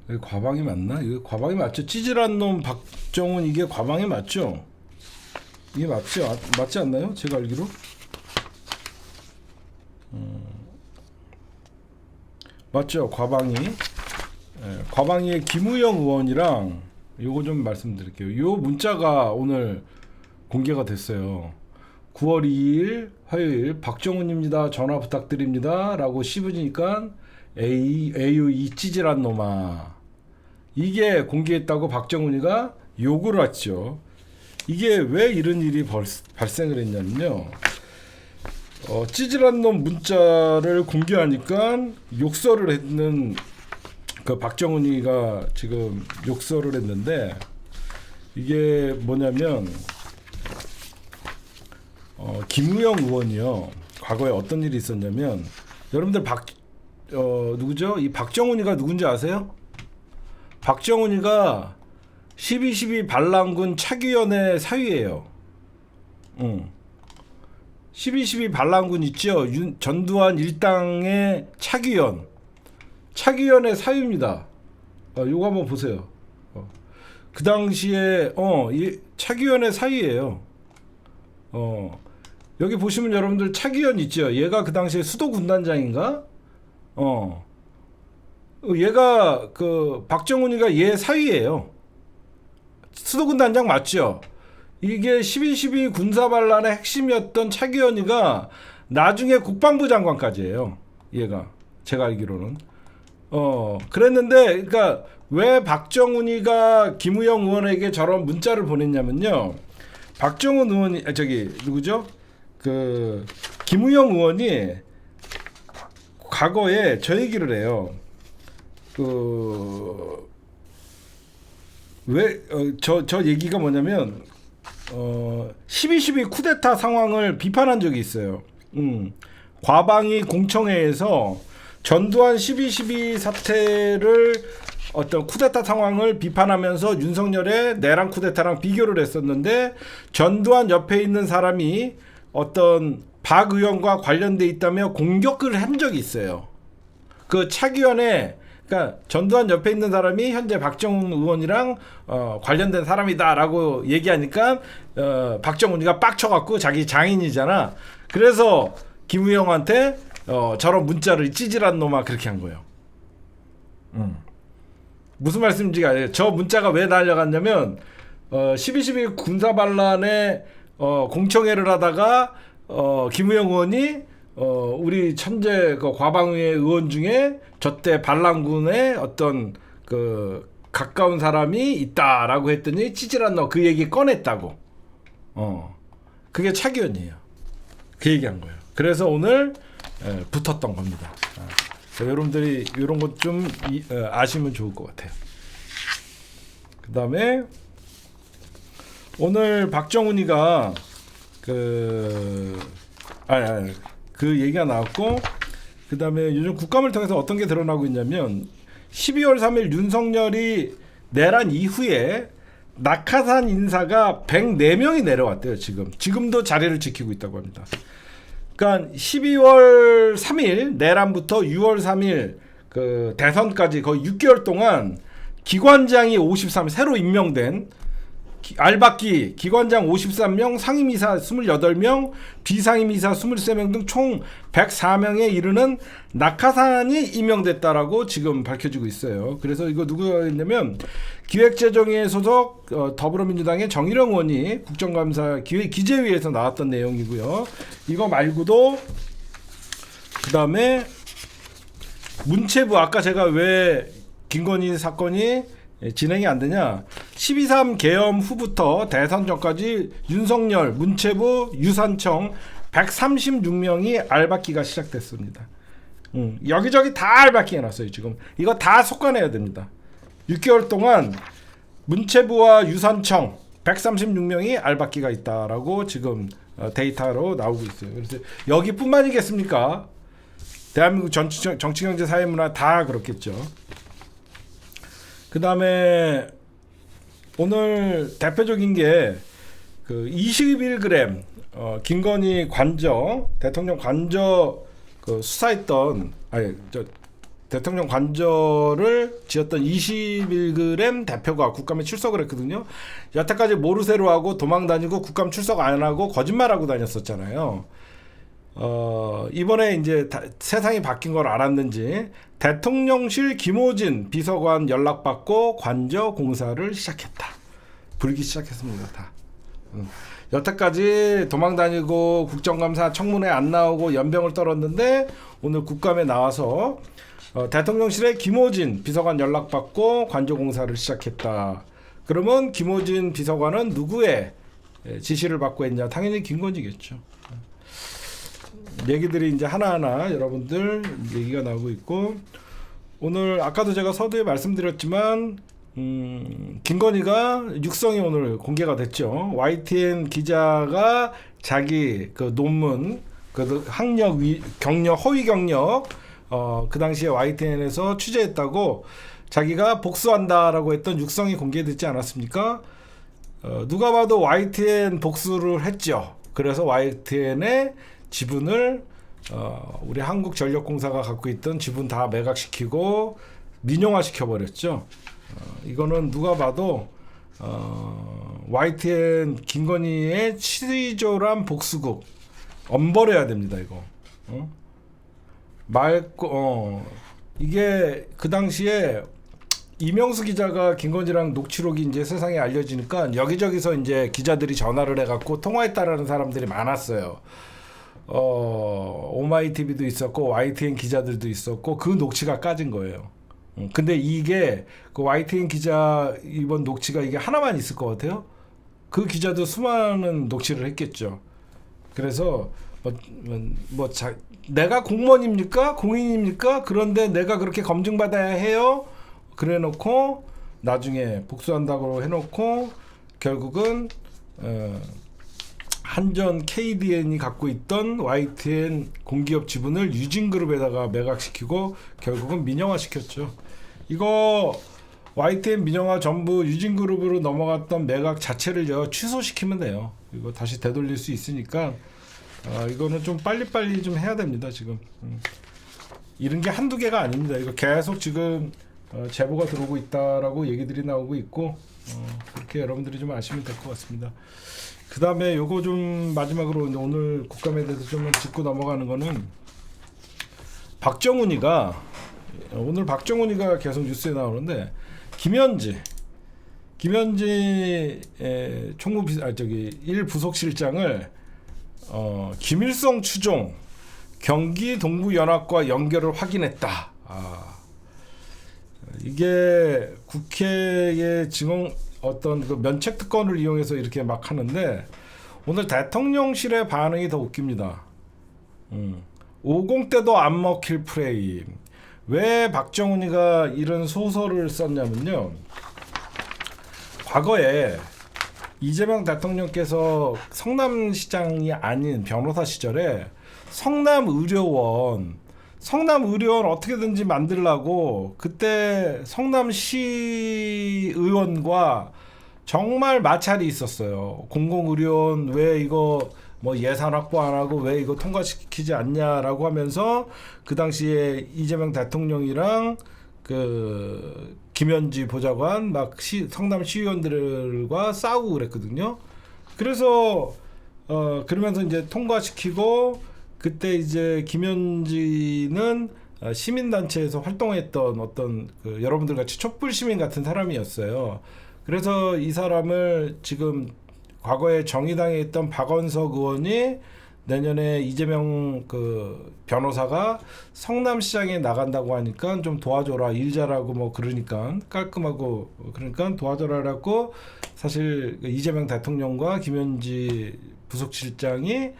S1: 이게 과방이 맞나? 이거 과방이 맞죠? 찌질한 놈 박정훈 이게 과방이 맞죠? 이게 맞지 않나요? 제가 알기로? 맞죠? 과방이. 예, 과방위의 김우영 의원이랑 요거 좀 말씀드릴게요. 요 문자가 오늘 공개가 됐어요. 9월 2일 화요일 박정훈입니다. 전화 부탁드립니다. 라고 씹으니까 에유 이 찌질한 놈아. 이게 공개했다고 박정훈이가 욕을 했죠. 이게 왜 이런 일이 발생을 했냐면요. 찌질한 놈 문자를 공개하니까 욕설을 했는 그 박정훈이가 지금 욕설을 했는데 이게 뭐냐면 김우영 의원이요. 과거에 어떤 일이 있었냐면 여러분들 누구죠? 이 박정훈이가 누군지 아세요? 박정훈이가 12.12 반란군 차기위원회 사위예요. 12.12 반란군 있죠? 전두환 일당의 차기위원회 사위입니다. 요거 한번 보세요. 그 당시에 이 차기위원회 사위예요. 여기 보시면 여러분들 차기위원 있죠? 얘가 그 당시에 수도군단장인가? 얘가 그 박정훈이가 얘 사위예요. 수도군단장 맞죠? 이게 12.12 군사반란의 핵심이었던 차기현이가 나중에 국방부 장관까지예요. 얘가 제가 알기로는 그랬는데 그러니까 왜 박정훈이가 김우영 의원에게 저런 문자를 보냈냐면요. 박정훈 의원이 누구죠? 그 김우영 의원이 과거에 저 얘기를 해요. 저 얘기가 뭐냐면 12.12 쿠데타 상황을 비판한 적이 있어요. 과방위 공청회에서 전두환 12.12 사태를 어떤 쿠데타 상황을 비판하면서 윤석열의 내란 쿠데타랑 비교를 했었는데 전두환 옆에 있는 사람이 어떤 박 의원과 관련돼 있다며 공격을 한 적이 있어요. 그 차기원에 그러니까 전두환 옆에 있는 사람이 현재 박정훈 의원이랑 관련된 사람이다라고 얘기하니까 박정훈이가 빡쳐갖고 자기 장인이잖아. 그래서 김우영한테 저런 문자를 찌질한 놈아 그렇게 한 거예요. 무슨 말씀인지 알아요? 저 문자가 왜 날려갔냐면 12.12 군사반란에 공청회를 하다가 김우영 의원이 우리 천재 그 과방위의 의원 중에 저때 반란군의 어떤 그 가까운 사람이 있다라고 했더니 찌질한 너 그 얘기 꺼냈다고. 그게 차기원이에요. 그 얘기한 거예요. 그래서 오늘 붙었던 겁니다. 여러분들이 이런 것 좀 아시면 좋을 것 같아요. 그 다음에 오늘 박정훈이가 그 얘기가 나왔고, 그 다음에 요즘 국감을 통해서 어떤 게 드러나고 있냐면 12월 3일 윤석열이 내란 이후에 낙하산 인사가 104명이 내려왔대요. 지금도 자리를 지키고 있다고 합니다. 그러니까 12월 3일 내란부터 6월 3일 그 대선까지 거의 6개월 동안 기관장이 53 새로 임명된 알박기 기관장 53명, 상임이사 28명, 비상임이사 23명 등 총 104명에 이르는 낙하산이 임명됐다라고 지금 밝혀지고 있어요. 그래서 이거 누구가 있냐면 기획재정위에 소속 더불어민주당의 정일영 의원이 국정감사 기재위에서 나왔던 내용이고요. 이거 말고도 그 다음에 문체부 아까 제가 왜 김건희 사건이 진행이 안 되냐? 12.3 계엄 후부터 대선 전까지 윤석열, 문체부, 유산청 136명이 알박기가 시작됐습니다. 여기저기 다 알박기 해놨어요. 지금 이거 다 속아내야 됩니다. 6개월 동안 문체부와 유산청 136명이 알박기가 있다라고 지금 데이터로 나오고 있어요. 그래서 여기뿐만이겠습니까? 대한민국 정치, 경제, 사회, 문화 다 그렇겠죠. 그 다음에 오늘 대표적인 게 그 21g 김건희 관저 대통령 관저 그 수사했던 대통령 관저를 지었던 21g 대표가 국감에 출석을 했거든요. 여태까지 모르쇠로 하고 도망 다니고 국감 출석 안 하고 거짓말하고 다녔었잖아요. 이번에 이제 세상이 바뀐 걸 알았는지 대통령실 김호진 비서관 연락받고 관저 공사를 시작했다. 불기 시작했습니다. 다. 여태까지 도망 다니고 국정감사 청문회 안 나오고 연병을 떨었는데 오늘 국감에 나와서 대통령실에 김호진 비서관 연락받고 관저 공사를 시작했다. 그러면 김호진 비서관은 누구의 지시를 받고 했냐? 당연히 김건희겠죠. 얘기들이 이제 하나하나 여러분들 얘기가 나오고 있고, 오늘 아까도 제가 서두에 말씀드렸지만 김건희가 육성이 오늘 공개가 됐죠. YTN 기자가 자기 그 논문, 그 학력, 경력, 허위 경력, 그 당시에 YTN에서 취재했다고 자기가 복수한다라고 했던 육성이 공개됐지 않았습니까? 누가 봐도 YTN 복수를 했죠. 그래서 YTN의 지분을 우리 한국전력공사가 갖고 있던 지분 다 매각시키고 민영화시켜 버렸죠. 이거는 누가 봐도 YTN 김건희의 치졸한 복수국 엄벌해야 됩니다. 이거 이게 그 당시에 이명수 기자가 김건희랑 녹취록이 이제 세상에 알려지니까 여기저기서 이제 기자들이 전화를 해갖고 통화했다라는 사람들이 많았어요. 오마이TV도 있었고 YTN 기자들도 있었고 그 녹취가 까진 거예요. 근데 이게 그 YTN 기자 이번 녹취가 이게 하나만 있을 것 같아요. 그 기자도 수많은 녹취를 했겠죠. 그래서 내가 공무원입니까? 공인입니까? 그런데 내가 그렇게 검증받아야 해요? 그래 놓고 나중에 복수한다고 해놓고 결국은 한전 KDN이 갖고 있던 YTN 공기업 지분을 유진그룹에다가 매각시키고 결국은 민영화시켰죠. 이거 YTN 민영화 전부 유진그룹으로 넘어갔던 매각 자체를 취소시키면 돼요. 이거 다시 되돌릴 수 있으니까 이거는 좀 빨리빨리 좀 해야 됩니다. 지금 이런 게 한두 개가 아닙니다. 이거 계속 지금 제보가 들어오고 있다라고 얘기들이 나오고 있고 그렇게 여러분들이 좀 아시면 될 것 같습니다. 그 다음에 요거 좀 마지막으로 오늘 국감에 대해서 좀 짚고 넘어가는 거는 오늘 박정훈이가 계속 뉴스에 나오는데 김현지 총무 1 부속실장을 김일성 추종 경기 동부연합과 연결을 확인했다. 이게 국회의 증언 어떤 그 면책 특권을 이용해서 이렇게 막 하는데 오늘 대통령실의 반응이 더 웃깁니다. 50대도 안 먹힐 프레임. 왜 박정훈이가 이런 소설을 썼냐면요. 과거에 이재명 대통령께서 성남시장이 아닌 변호사 시절에 성남의료원 어떻게든지 만들라고 그때 성남시 의원과 정말 마찰이 있었어요. 공공의료원 왜 이거 뭐 예산 확보 안 하고 왜 이거 통과시키지 않냐라고 하면서 그 당시에 이재명 대통령이랑 그 김현지 보좌관 막 성남 시의원들과 싸우고 그랬거든요. 그래서 그러면서 이제 통과시키고 그때 이제 김현지는 시민단체에서 활동했던 어떤 그 여러분들 같이 촛불 시민 같은 사람이었어요. 그래서 이 사람을 지금 과거에 정의당에 있던 박원석 의원이 내년에 이재명 그 변호사가 성남시장에 나간다고 하니까 좀 도와줘라, 일 잘하고 뭐 그러니까 깔끔하고 그러니까 도와줘라라고 사실 이재명 대통령과 김현지 부속실장이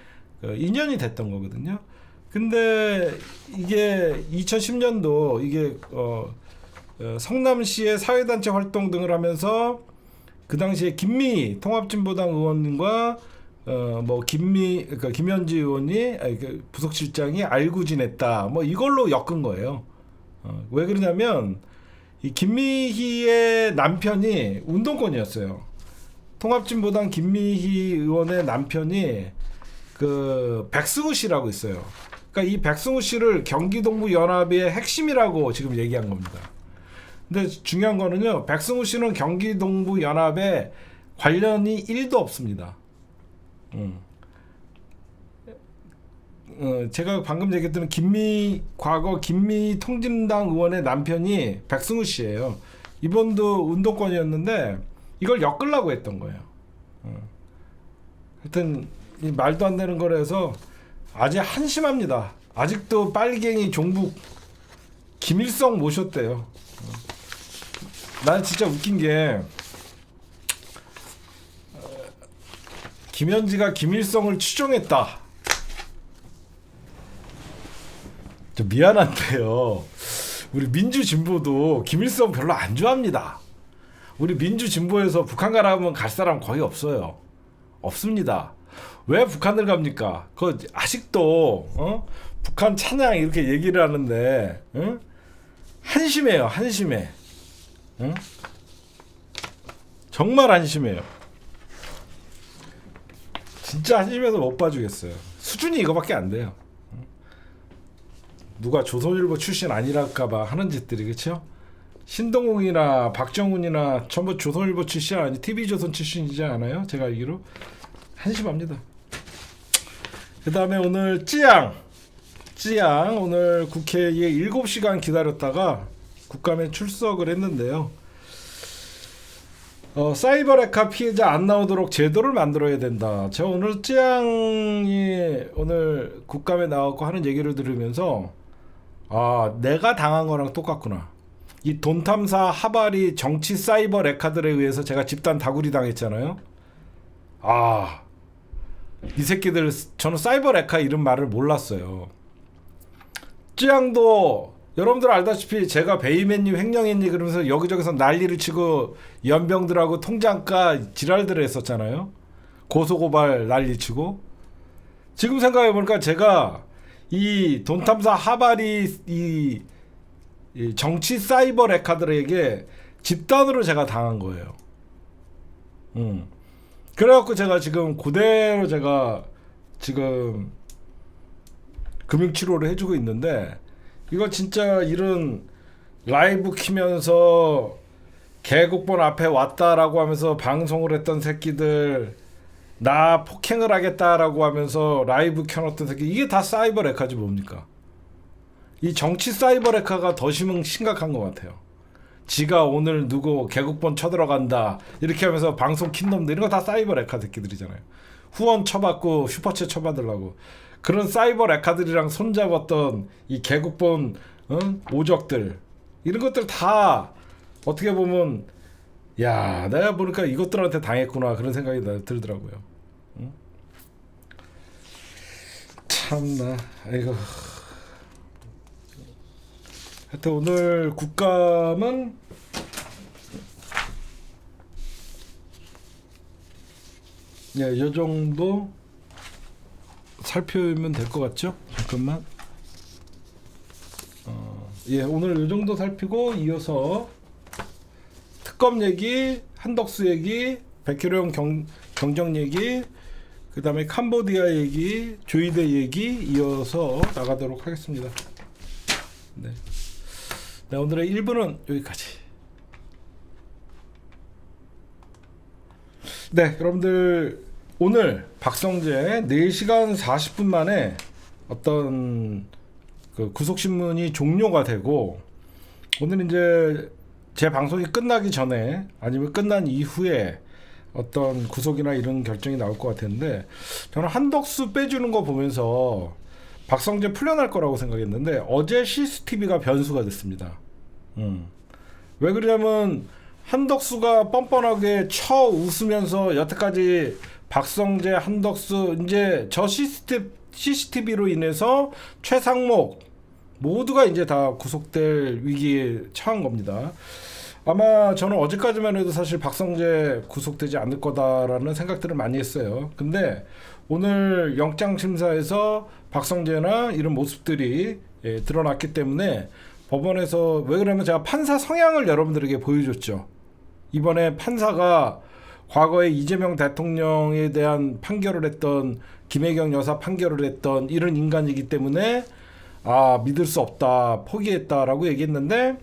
S1: 인연이 됐던 거거든요. 근데 이게 2010년도 이게 성남시의 사회단체 활동 등을 하면서 그 당시에 김미희 통합진보당 의원과 그러니까 김현지 의원이 부속실장이 알고 지냈다. 뭐 이걸로 엮은 거예요. 왜 그러냐면 이 김미희의 남편이 운동권이었어요. 통합진보당 김미희 의원의 남편이 그 백승우 씨라고 있어요. 그러니까 이 백승우 씨를 경기동부연합의 핵심이라고 지금 얘기한 겁니다. 근데 중요한 거는요, 백승우 씨는 경기동부연합에 관련이 1도 없습니다. 제가 방금 얘기했던 과거 김미 통진당 의원의 남편이 백승우 씨예요. 이번도 운동권이었는데 이걸 엮으려고 했던 거예요. 하여튼 이 말도 안 되는 거라서 아직 한심합니다. 아직도 빨갱이 종북 김일성 모셨대요. 난 진짜 웃긴 게 김현지가 김일성을 추종했다. 좀 미안한데요, 우리 민주진보도 김일성 별로 안 좋아합니다. 우리 민주진보에서 북한 가라면 갈 사람 거의 없어요. 없습니다. 왜 북한을 갑니까? 그 아직도 북한 찬양 이렇게 얘기를 하는데 한심해요. 한심해. 정말 한심해요. 진짜 한심해서 못 봐주겠어요. 수준이 이거밖에 안 돼요. 누가 조선일보 출신 아니랄까봐 하는 짓들이, 그렇죠? 신동욱이나 박정훈이나 전부 조선일보 출신 아니 TV조선 출신이지 않아요? 제가 알기로. 한심합니다. 그 다음에 오늘 찌양 오늘 국회에 7시간 기다렸다가 국감에 출석을 했는데요. 사이버 레카 피해자 안 나오도록 제도를 만들어야 된다. 제가 오늘 찌양이 오늘 국감에 나왔고 하는 얘기를 들으면서 내가 당한 거랑 똑같구나. 이 돈탐사 하바리 정치 사이버 레카들에 의해서 제가 집단 다구리 당했잖아요. 이 새끼들, 저는 사이버 레카 이런 말을 몰랐어요. 찌양도 여러분들 알다시피 제가 베이맨님 횡령했니 그러면서 여기저기서 난리를 치고 연병들하고 통장가 지랄들을 했었잖아요. 고소고발 난리치고. 지금 생각해보니까 제가 이 돈탐사 하바리 이 정치 사이버 레카들에게 집단으로 제가 당한 거예요. 그래갖고 제가 지금 그대로 제가 지금 금융치료를 해주고 있는데, 이거 진짜 이런 라이브 키면서 개국본 앞에 왔다라고 하면서 방송을 했던 새끼들, 나 폭행을 하겠다라고 하면서 라이브 켜놓던 새끼, 이게 다 사이버 레카지 뭡니까? 이 정치 사이버 레카가 더 심각한 것 같아요. 지가 오늘 누구 개국본 쳐들어간다 이렇게 하면서 방송 킨 놈들, 이런 거 다 사이버 레카 새끼들이잖아요. 후원 쳐받고 슈퍼챗 쳐받으려고. 그런 사이버 레카들이랑 손잡았던 이 개국본 오적들, 이런 것들 다 어떻게 보면 내가 보니까 이것들한테 당했구나 그런 생각이 들더라고요. 참나. 아이고. 하여튼 오늘 국감은 이 정도 살펴보면 될 것 같죠? 잠깐만. 오늘 이 정도 살피고 이어서 특검 얘기, 한덕수 얘기, 백혜령 경정 얘기, 그 다음에 캄보디아 얘기, 조이대 얘기 이어서 나가도록 하겠습니다. 네, 오늘의 1부는 여기까지. 네, 여러분들 오늘 박성재 4시간 40분 만에 어떤 그 구속신문이 종료가 되고, 오늘 이제 제 방송이 끝나기 전에 아니면 끝난 이후에 어떤 구속이나 이런 결정이 나올 것 같았는데, 저는 한덕수 빼주는 거 보면서 박성재 풀려날 거라고 생각했는데 어제 CCTV가 변수가 됐습니다. 왜 그러냐면 한덕수가 뻔뻔하게 쳐 웃으면서 여태까지 박성재, 한덕수, 이제 저 CCTV로 인해서 최상목 모두가 이제 다 구속될 위기에 처한 겁니다. 아마 저는 어제까지만 해도 사실 박성재 구속되지 않을 거다라는 생각들을 많이 했어요. 근데 오늘 영장심사에서 박성재나 이런 모습들이 드러났기 때문에 법원에서, 왜 그러면 제가 판사 성향을 여러분들에게 보여줬죠. 이번에 판사가 과거에 이재명 대통령에 대한 판결을 했던 김혜경 여사 판결을 했던 이런 인간이기 때문에 아 믿을 수 없다 포기했다라고 얘기했는데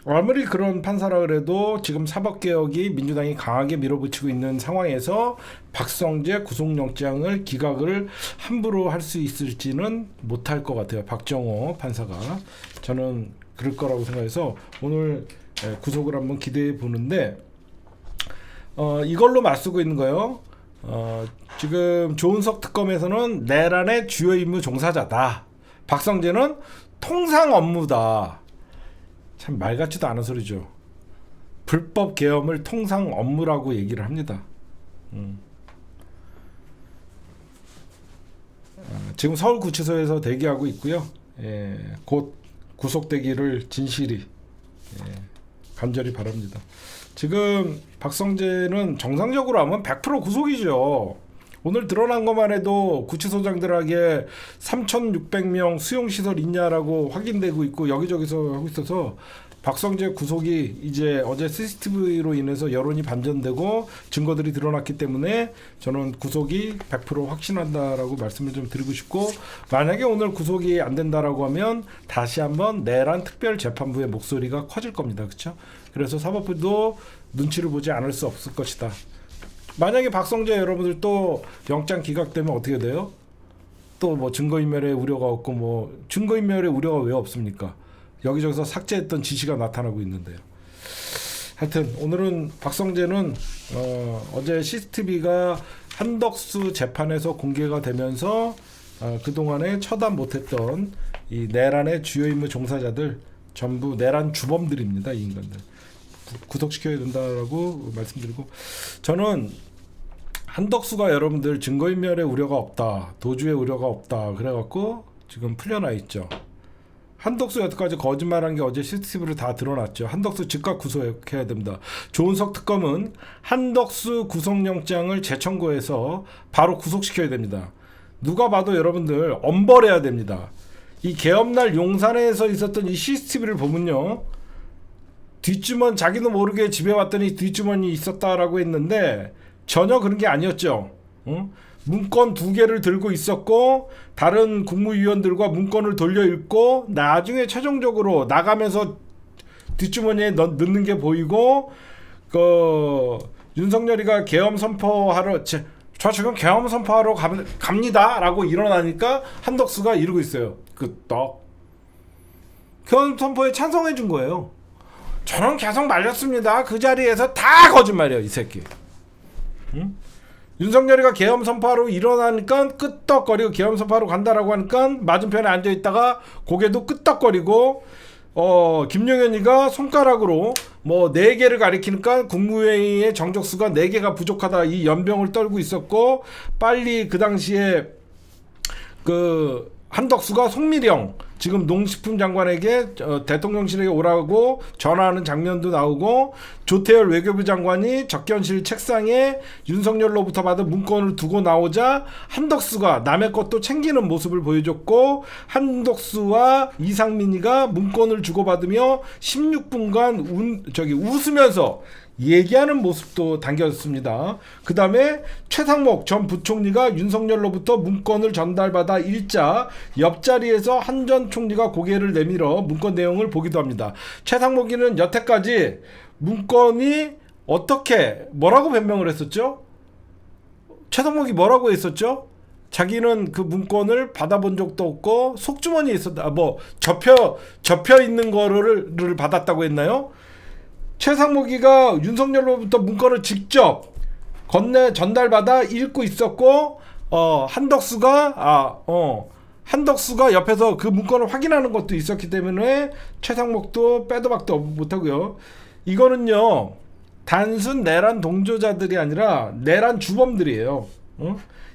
S1: 아무리 그런 판사라 그래도 지금 사법개혁이 민주당이 강하게 밀어붙이고 있는 상황에서 박성재 구속영장을 기각을 함부로 할 수 있을지는 못할 것 같아요. 박정호 판사가. 저는 그럴 거라고 생각해서 오늘 구속을 한번 기대해 보는데 이걸로 맞서고 있는 거예요. 지금 조은석 특검에서는 내란의 주요 임무 종사자다. 박성재는 통상 업무다. 참 말 같지도 않은 소리죠. 불법 계엄을 통상 업무라고 얘기를 합니다. 지금 서울구치소에서 대기하고 있고요. 곧 구속되기를 진실이 간절히 바랍니다. 지금 박성재는 정상적으로 하면 100% 구속이죠. 오늘 드러난 것만 해도 구치소장들에게 3,600명 수용시설 있냐라고 확인되고 있고 여기저기서 하고 있어서 박성재 구속이 이제 어제 CCTV로 인해서 여론이 반전되고 증거들이 드러났기 때문에 저는 구속이 100% 확신한다라고 말씀을 좀 드리고 싶고 만약에 오늘 구속이 안 된다라고 하면 다시 한번 내란 특별재판부의 목소리가 커질 겁니다. 그렇죠? 그래서 사법부도 눈치를 보지 않을 수 없을 것이다. 만약에 박성재 여러분들 또 영장 기각되면 어떻게 돼요? 또 뭐 증거인멸의 우려가 없고 뭐 증거인멸의 우려가 왜 없습니까? 여기저기서 삭제했던 지시가 나타나고 있는데요. 하여튼 오늘은 박성재는 어제 CCTV가 한덕수 재판에서 공개가 되면서 그동안에 처단 못했던 이 내란의 주요 임무 종사자들 전부 내란 주범들입니다. 이 인간들. 구속시켜야 된다라고 말씀드리고 저는 한덕수가 여러분들 증거인멸의 우려가 없다. 도주의 우려가 없다. 그래갖고 지금 풀려나 있죠. 한덕수 여태까지 거짓말한 게 어제 CCTV로 다 드러났죠. 한덕수 즉각 구속해야 됩니다. 조은석 특검은 한덕수 구속영장을 재청구해서 바로 구속시켜야 됩니다. 누가 봐도 여러분들 엄벌해야 됩니다. 이 계엄날 용산에서 있었던 이 CCTV를 보면요. 뒷주머니 자기도 모르게 집에 왔더니 뒷주머니 있었다라고 했는데 전혀 그런 게 아니었죠. 응? 문건 2개를 들고 있었고 다른 국무위원들과 문건을 돌려 읽고 나중에 최종적으로 나가면서 뒷주머니에 넣는 게 보이고 윤석열이가 계엄 선포하러 저 지금 계엄 선포하러 갑니다 라고 일어나니까 한덕수가 이러고 있어요. 끄떡. 계엄 선포에 찬성해 준 거예요. 저는 계속 말렸습니다. 그 자리에서 다 거짓말이에요. 이 새끼. 응? 윤석열이가 계엄 선포하러 일어나니까 끄떡거리고 계엄 선포하러 간다라고 하니까 맞은편에 앉아있다가 고개도 끄떡거리고 김용현이가 손가락으로 뭐 4개를 가리키니까 국무회의의 정적수가 4개가 부족하다 이 연병을 떨고 있었고 빨리 그 당시에 한덕수가 송미령 지금 농식품 장관에게 대통령실에 오라고 전화하는 장면도 나오고 조태열 외교부 장관이 접견실 책상에 윤석열로부터 받은 문건을 두고 나오자 한덕수가 남의 것도 챙기는 모습을 보여줬고 한덕수와 이상민이가 문건을 주고받으며 16분간 웃으면서 얘기하는 모습도 담겼습니다. 그 다음에 최상목 전 부총리가 윤석열로부터 문건을 전달받아 읽자 옆자리에서 한 전 총리가 고개를 내밀어 문건 내용을 보기도 합니다. 최상목이는 여태까지 문건이 뭐라고 변명을 했었죠? 최상목이 뭐라고 했었죠? 자기는 그 문건을 받아본 적도 없고 속주머니에 있었다. 뭐 접혀 있는 거를 받았다고 했나요? 최상목이가 윤석열로부터 문건을 직접 전달받아 읽고 있었고 한덕수가 옆에서 그 문건을 확인하는 것도 있었기 때문에 최상목도 빼도 박도 못하고요. 이거는요 단순 내란 동조자들이 아니라 내란 주범들이에요.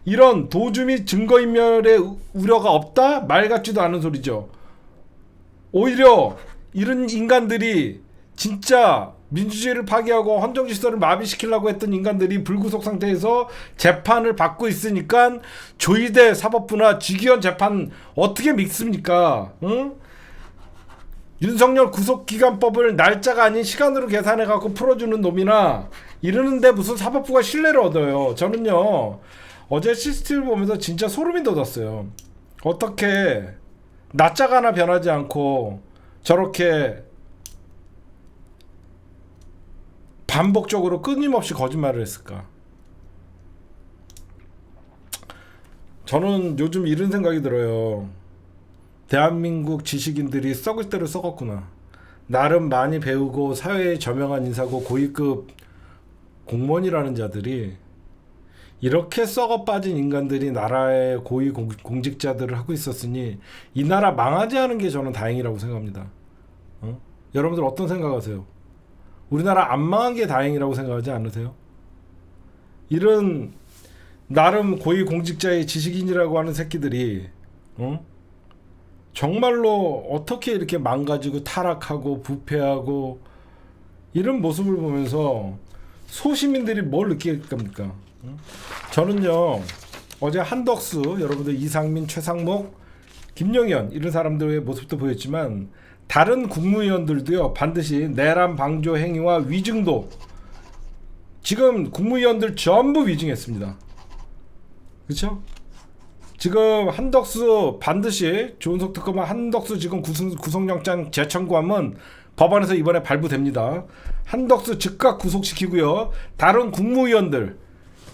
S1: 이런 도주 및 증거인멸의 우려가 없다? 말 같지도 않은 소리죠. 오히려 이런 인간들이 진짜 민주주의를 파괴하고 헌정질서를 마비시키려고 했던 인간들이 불구속 상태에서 재판을 받고 있으니까 조희대 사법부나 지기현 재판 어떻게 믿습니까? 응? 윤석열 구속기간법을 날짜가 아닌 시간으로 계산해갖고 풀어주는 놈이나 이러는데 무슨 사법부가 신뢰를 얻어요. 저는요 어제 CCTV 보면서 진짜 소름이 돋았어요. 어떻게 낯짝 하나 변하지 않고 저렇게 반복적으로 끊임없이 거짓말을 했을까? 저는 요즘 이런 생각이 들어요. 대한민국 지식인들이 썩을 대로 썩었구나. 나름 많이 배우고 사회에 저명한 인사고 고위급 공무원이라는 자들이 이렇게 썩어 빠진 인간들이 나라의 고위 공직자들을 하고 있었으니 이 나라 망하지 않은 게 저는 다행이라고 생각합니다. 여러분들 어떤 생각하세요? 우리나라 안 망한 게 다행이라고 생각하지 않으세요? 이런 나름 고위 공직자의 지식인이라고 하는 새끼들이 정말로 어떻게 이렇게 망가지고 타락하고 부패하고 이런 모습을 보면서 소시민들이 뭘 느끼겠습니까? 저는요 어제 한덕수 여러분들 이상민 최상목 김영현 이런 사람들의 모습도 보였지만 다른 국무위원들도요 반드시 내란 방조 행위와 위증도 지금 국무위원들 전부 위증했습니다. 그렇죠? 지금 한덕수 반드시 조은석 특검은 한덕수 지금 구속영장 재청구하면 법원에서 이번에 발부됩니다. 한덕수 즉각 구속시키고요. 다른 국무위원들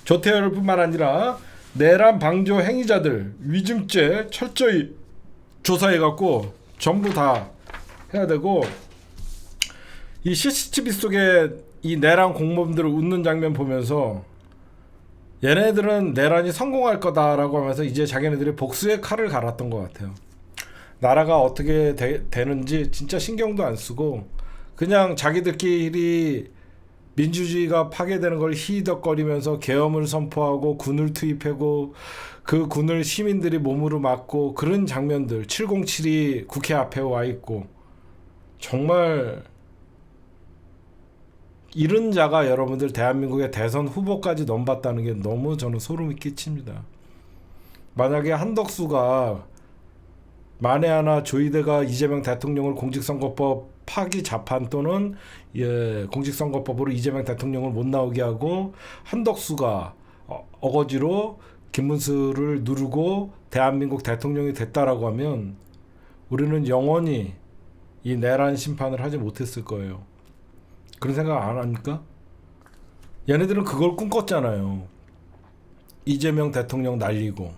S1: 조태열뿐만 아니라 내란 방조 행위자들 위증죄 철저히 조사해갖고 전부 다 해야 되고 이 CCTV 속에 이 내란 공범들을 웃는 장면 보면서 얘네들은 내란이 성공할 거다라고 하면서 이제 자기네들이 복수의 칼을 갈았던 것 같아요. 나라가 어떻게 되는지 진짜 신경도 안 쓰고 그냥 자기들끼리 민주주의가 파괴되는 걸 히덕거리면서 계엄을 선포하고 군을 투입하고 그 군을 시민들이 몸으로 맞고 그런 장면들 707이 국회 앞에 와 있고 정말 이런 자가 여러분들 대한민국의 대선 후보까지 넘봤다는 게 너무 저는 소름이 끼칩니다. 만약에 한덕수가 만에 하나 조이대가 이재명 대통령을 공직선거법 파기 자판 또는 공직선거법으로 이재명 대통령을 못 나오게 하고 한덕수가 어거지로 김문수를 누르고 대한민국 대통령이 됐다라고 하면 우리는 영원히 이 내란 심판을 하지 못했을 거예요. 그런 생각 안 합니까? 얘네들은 그걸 꿈꿨잖아요. 이재명 대통령 날리고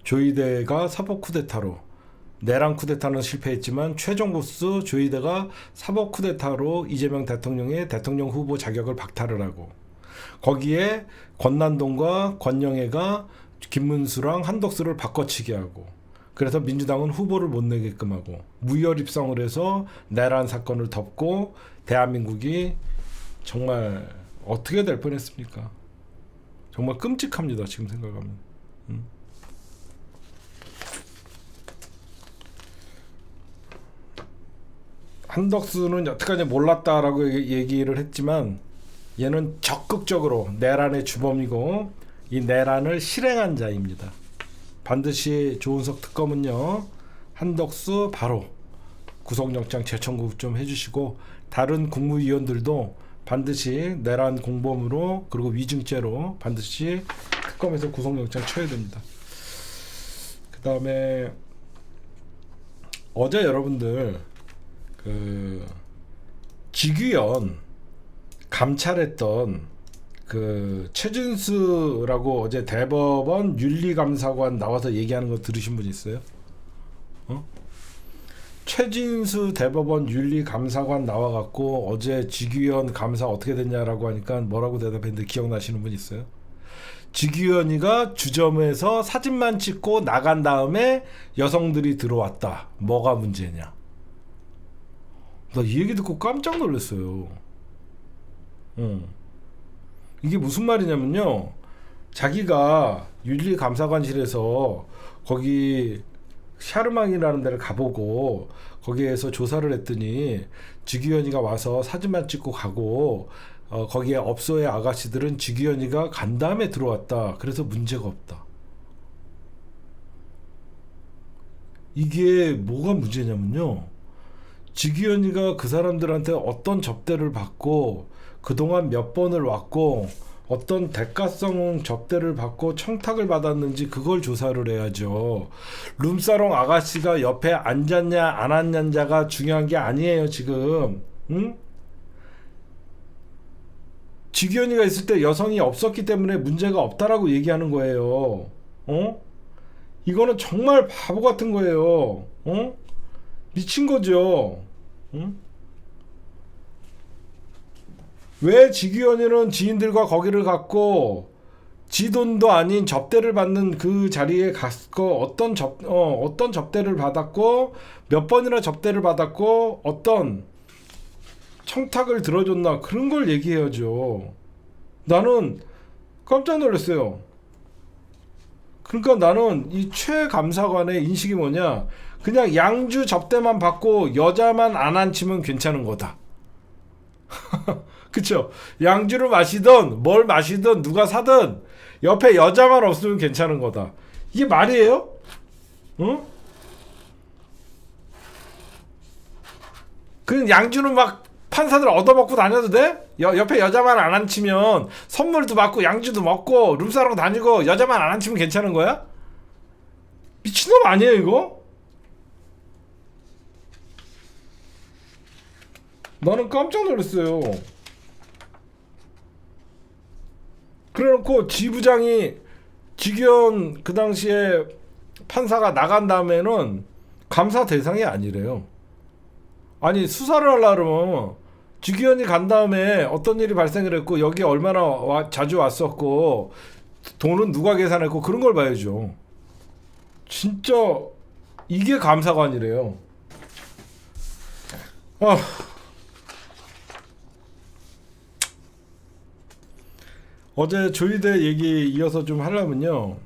S1: 조이대가 사법 쿠데타로 내란 쿠데타는 실패했지만 최종 보스 조이대가 사법 쿠데타로 이재명 대통령의 대통령 후보 자격을 박탈을 하고 거기에 권난동과 권영애가 김문수랑 한덕수를 바꿔치기 하고 그래서 민주당은 후보를 못 내게끔 하고 무혈 입성을 해서 내란 사건을 덮고 대한민국이 정말 어떻게 될 뻔했습니까? 정말 끔찍합니다. 지금 생각하면. 한덕수는 여태까지 몰랐다라고 얘기를 했지만 얘는 적극적으로 내란의 주범이고 이 내란을 실행한 자입니다. 반드시 조은석 특검은요 한덕수 바로 구속영장 재청구 좀 해주시고 다른 국무위원들도 반드시 내란 공범으로 그리고 위증죄로 반드시 특검에서 구속영장 쳐야 됩니다. 그 다음에 어제 여러분들 그 직위원 감찰했던 그 최진수라고 어제 대법원 윤리감사관 나와서 얘기하는 거 들으신 분 있어요? 최진수 대법원 윤리감사관 나와갖고 어제 직위원 감사 어떻게 됐냐라고 하니까 뭐라고 대답했는데 기억나시는 분 있어요? 직위원이가 주점에서 사진만 찍고 나간 다음에 여성들이 들어왔다. 뭐가 문제냐? 나 이 얘기 듣고 깜짝 놀랐어요. 이게 무슨 말이냐면요. 자기가 윤리감사관실에서 거기 샤르망이라는 데를 가보고 거기에서 조사를 했더니 직위원이가 와서 사진만 찍고 가고 거기에 업소의 아가씨들은 직위원이가 간 다음에 들어왔다. 그래서 문제가 없다. 이게 뭐가 문제냐면요. 직위원이가 그 사람들한테 어떤 접대를 받고 그동안 몇 번을 왔고 어떤 대가성 접대를 받고 청탁을 받았는지 그걸 조사를 해야죠. 룸사롱 아가씨가 옆에 앉았냐 안 앉았냐가 중요한 게 아니에요 지금. 응? 직위원이가 있을 때 여성이 없었기 때문에 문제가 없다라고 얘기하는 거예요. 어? 이거는 정말 바보 같은 거예요. 어? 미친 거죠. 응? 왜 직위원회는 지인들과 거기를 갔고 지 돈도 아닌 접대를 받는 그 자리에 갔고 어떤 접대를 받았고 몇 번이나 접대를 받았고 어떤 청탁을 들어줬나 그런 걸 얘기해야죠. 나는 깜짝 놀랐어요. 그러니까 나는 이 최 감사관의 인식이 뭐냐, 그냥 양주 접대만 받고 여자만 안 앉히면 괜찮은 거다. 그쵸? 양주를 마시든 뭘 마시든 누가 사든 옆에 여자만 없으면 괜찮은 거다. 이게 말이에요? 응? 그 양주는 막 판사들 얻어먹고 다녀도 돼? 옆에 여자만 안 앉히면 선물도 받고 양주도 먹고 룸사롱 다니고 여자만 안 앉히면 괜찮은 거야? 미친놈 아니에요 이거? 나는 깜짝 놀랐어요. 그래놓고 지부장이 직위원 그 당시에 판사가 나간 다음에는 감사 대상이 아니래요. 아니 수사를 하려면 직위원이 간 다음에 어떤 일이 발생을 했고 여기 얼마나 자주 왔었고 돈은 누가 계산했고 그런 걸 봐야죠. 진짜 이게 감사관이래요. 아, 어제 조희대 얘기 이어서 좀 하려면요.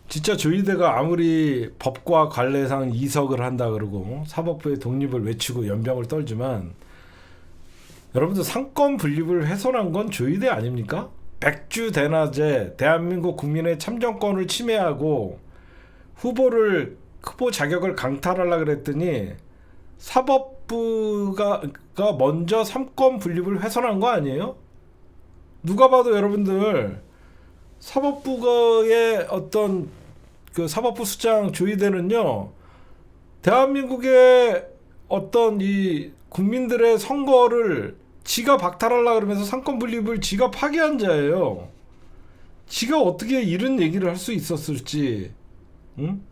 S1: 진짜 조희대가 아무리 법과 관례상 이석을 한다 그러고 사법부의 독립을 외치고 연병을 떨지만 여러분들 상권 분립을 훼손한 건 조희대 아닙니까? 백주 대낮에 대한민국 국민의 참정권을 침해하고 후보 자격을 강탈하려고 그랬더니 사법부가 먼저 상권 분립을 훼손한 거 아니에요? 누가 봐도 여러분들 사법부의 어떤 그 사법부 수장 조희대는요, 대한민국의 어떤 이 국민들의 선거를 지가 박탈하려고 그러면서 상권 분립을 지가 파기한 자예요. 지가 어떻게 이런 얘기를 할 수 있었을지. 응?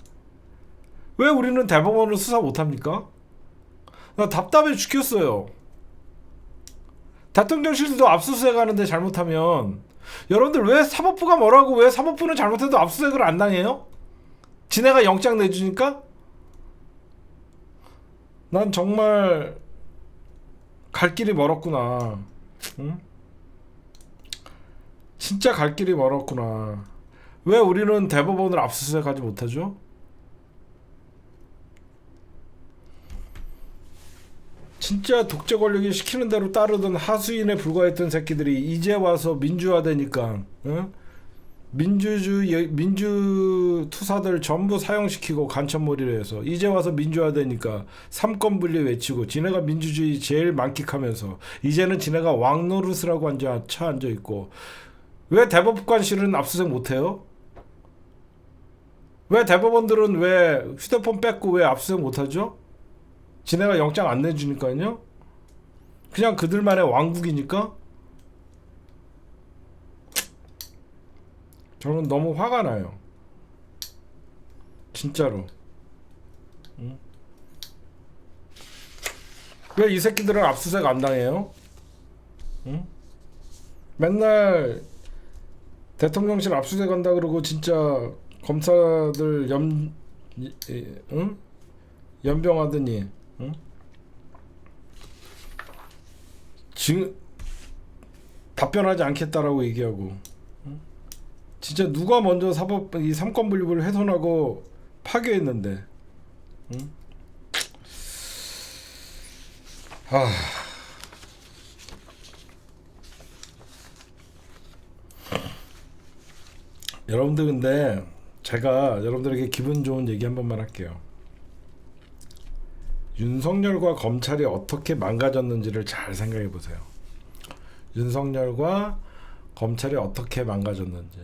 S1: 왜 우리는 대법원을 수사 못합니까? 나 답답해 죽겠어요. 대통령실도 압수수색 하는데 잘못하면 여러분들 왜 사법부가 뭐라고, 왜 사법부는 잘못해도 압수수색을 안 당해요? 지네가 영장 내주니까? 난 정말 갈 길이 멀었구나. 응? 진짜 갈 길이 멀었구나. 왜 우리는 대법원을 압수수색하지 못하죠? 진짜 독재 권력이 시키는 대로 따르던 하수인에 불과했던 새끼들이 이제 와서 민주화되니까, 응? 민주 투사들 전부 사형시키고 간첩몰이를 해서 이제 와서 민주화되니까 삼권 분리 외치고 지네가 민주주의 제일 만끽하면서 이제는 지네가 왕노릇을 하고 앉아 있고, 왜 대법관실은 압수수색 못해요? 왜 대법원들은 왜 휴대폰 뺏고 왜 압수수색 못하죠? 지네가 영장 안 내주니까요. 그냥 그들만의 왕국이니까. 저는 너무 화가 나요. 진짜로. 응? 왜 이 새끼들은 압수수색 안 당해요? 응? 맨날 대통령실 압수수색 한다 그러고 진짜 검사들 응? 연병하더니, 응? 지금 답변하지 않겠다라고 얘기하고, 응? 진짜 누가 먼저 이 삼권 분립을 훼손하고 파괴했는데, 응? 여러분들 근데 제가 여러분들에게 기분 좋은 얘기 한 번만 할게요. 윤석열과 검찰이 어떻게 망가졌는지를 잘 생각해 보세요. 윤석열과 검찰이 어떻게 망가졌는지.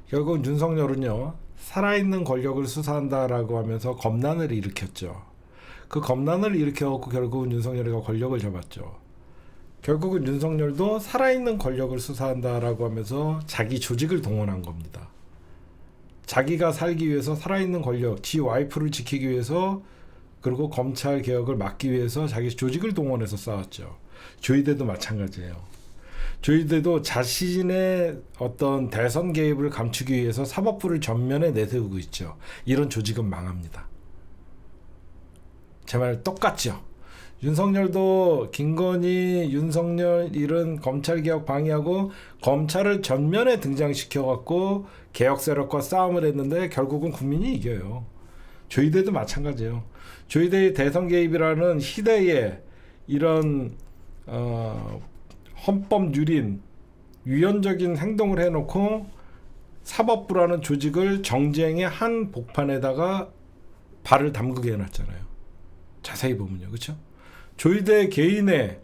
S1: 결국 윤석열은요, 살아있는 권력을 수사한다라고 하면서 검난을 일으켰죠. 그 검난을 일으켜갖고 결국은 윤석열이가 권력을 잡았죠. 결국은 윤석열도 살아있는 권력을 수사한다라고 하면서 자기 조직을 동원한 겁니다. 자기가 살기 위해서 살아있는 권력, 지 와이프를 지키기 위해서, 그리고 검찰 개혁을 막기 위해서 자기 조직을 동원해서 싸웠죠. 조희대도 마찬가지예요. 조희대도 자신의 어떤 대선 개입을 감추기 위해서 사법부를 전면에 내세우고 있죠. 이런 조직은 망합니다. 제 말 똑같죠. 윤석열도 김건희, 윤석열 이런 검찰개혁 방해하고 검찰을 전면에 등장시켜갖고 개혁 세력과 싸움을 했는데 결국은 국민이 이겨요. 조희대도 마찬가지예요. 조희대의 대선 개입이라는 희대의 이런 헌법 유린 위헌적인 행동을 해놓고 사법부라는 조직을 정쟁의 한 복판에다가 발을 담그게 해놨잖아요. 자세히 보면요, 그렇죠? 조희대 개인의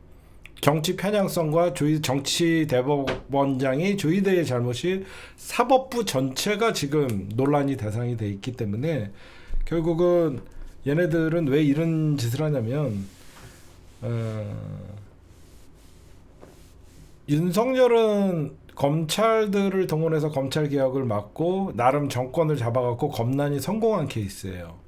S1: 정치 편향성과 정치 대법원장이 조희대의 잘못이 사법부 전체가 지금 논란이 대상이 돼 있기 때문에 결국은 얘네들은 왜 이런 짓을 하냐면 윤석열은 검찰들을 동원해서 검찰 개혁을 막고 나름 정권을 잡아갖고 검난이 성공한 케이스예요.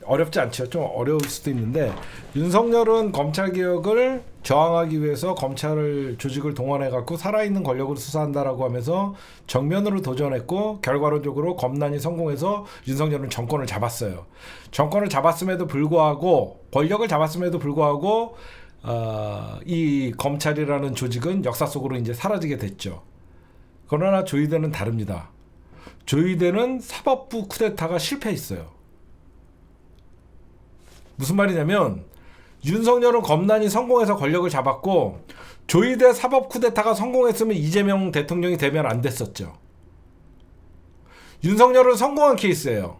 S1: 어렵지 않죠. 좀 어려울 수도 있는데 윤석열은 검찰 개혁을 저항하기 위해서 검찰을 조직을 동원해갖고 살아있는 권력을 수사한다라고 하면서 정면으로 도전했고 결과론적으로 검난이 성공해서 윤석열은 정권을 잡았어요. 정권을 잡았음에도 불구하고 권력을 잡았음에도 불구하고 이 검찰이라는 조직은 역사 속으로 이제 사라지게 됐죠. 그러나 조희대는 다릅니다. 조희대는 사법부 쿠데타가 실패했어요. 무슨 말이냐면 윤석열은 검난이 성공해서 권력을 잡았고 조희대 사법 쿠데타가 성공했으면 이재명 대통령이 되면 안 됐었죠. 윤석열은 성공한 케이스예요.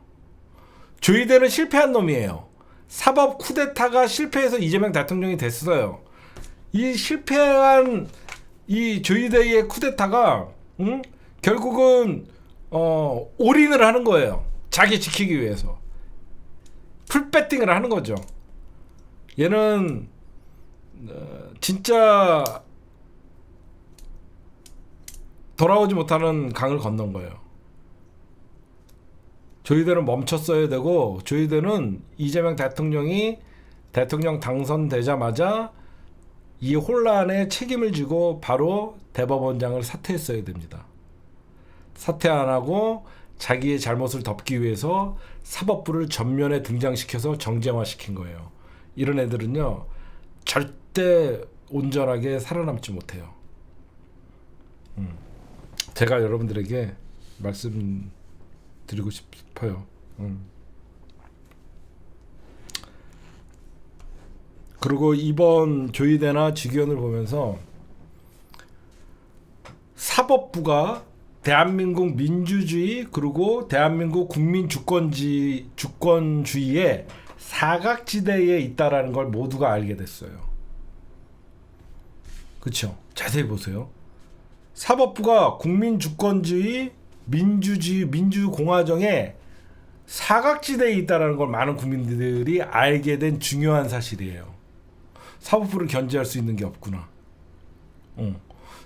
S1: 조희대는 실패한 놈이에요. 사법 쿠데타가 실패해서 이재명 대통령이 됐어요. 이 실패한 이 조희대의 쿠데타가 결국은 올인을 하는 거예요. 자기 지키기 위해서. 풀배팅을 하는 거죠. 얘는 진짜 돌아오지 못하는 강을 건넌 거예요. 조희대는 멈췄어야 되고 조희대는 이재명 대통령이 대통령 당선되자마자 이 혼란에 책임을 지고 바로 대법원장을 사퇴했어야 됩니다. 사퇴 안 하고 자기의 잘못을 덮기 위해서 사법부를 전면에 등장시켜서 정쟁화시킨 거예요. 이런 애들은요 절대 온전하게 살아남지 못해요. 제가 여러분들에게 말씀드리고 싶어요. 그리고 이번 조희대나 직위원을 보면서 사법부가 대한민국 민주주의 그리고 대한민국 국민 주권주의의 사각지대에 있다라는 걸 모두가 알게 됐어요. 그렇죠? 자세히 보세요. 사법부가 국민 주권주의, 민주주의, 민주공화정의 사각지대에 있다라는 걸 많은 국민들이 알게 된 중요한 사실이에요. 사법부를 견제할 수 있는 게 없구나.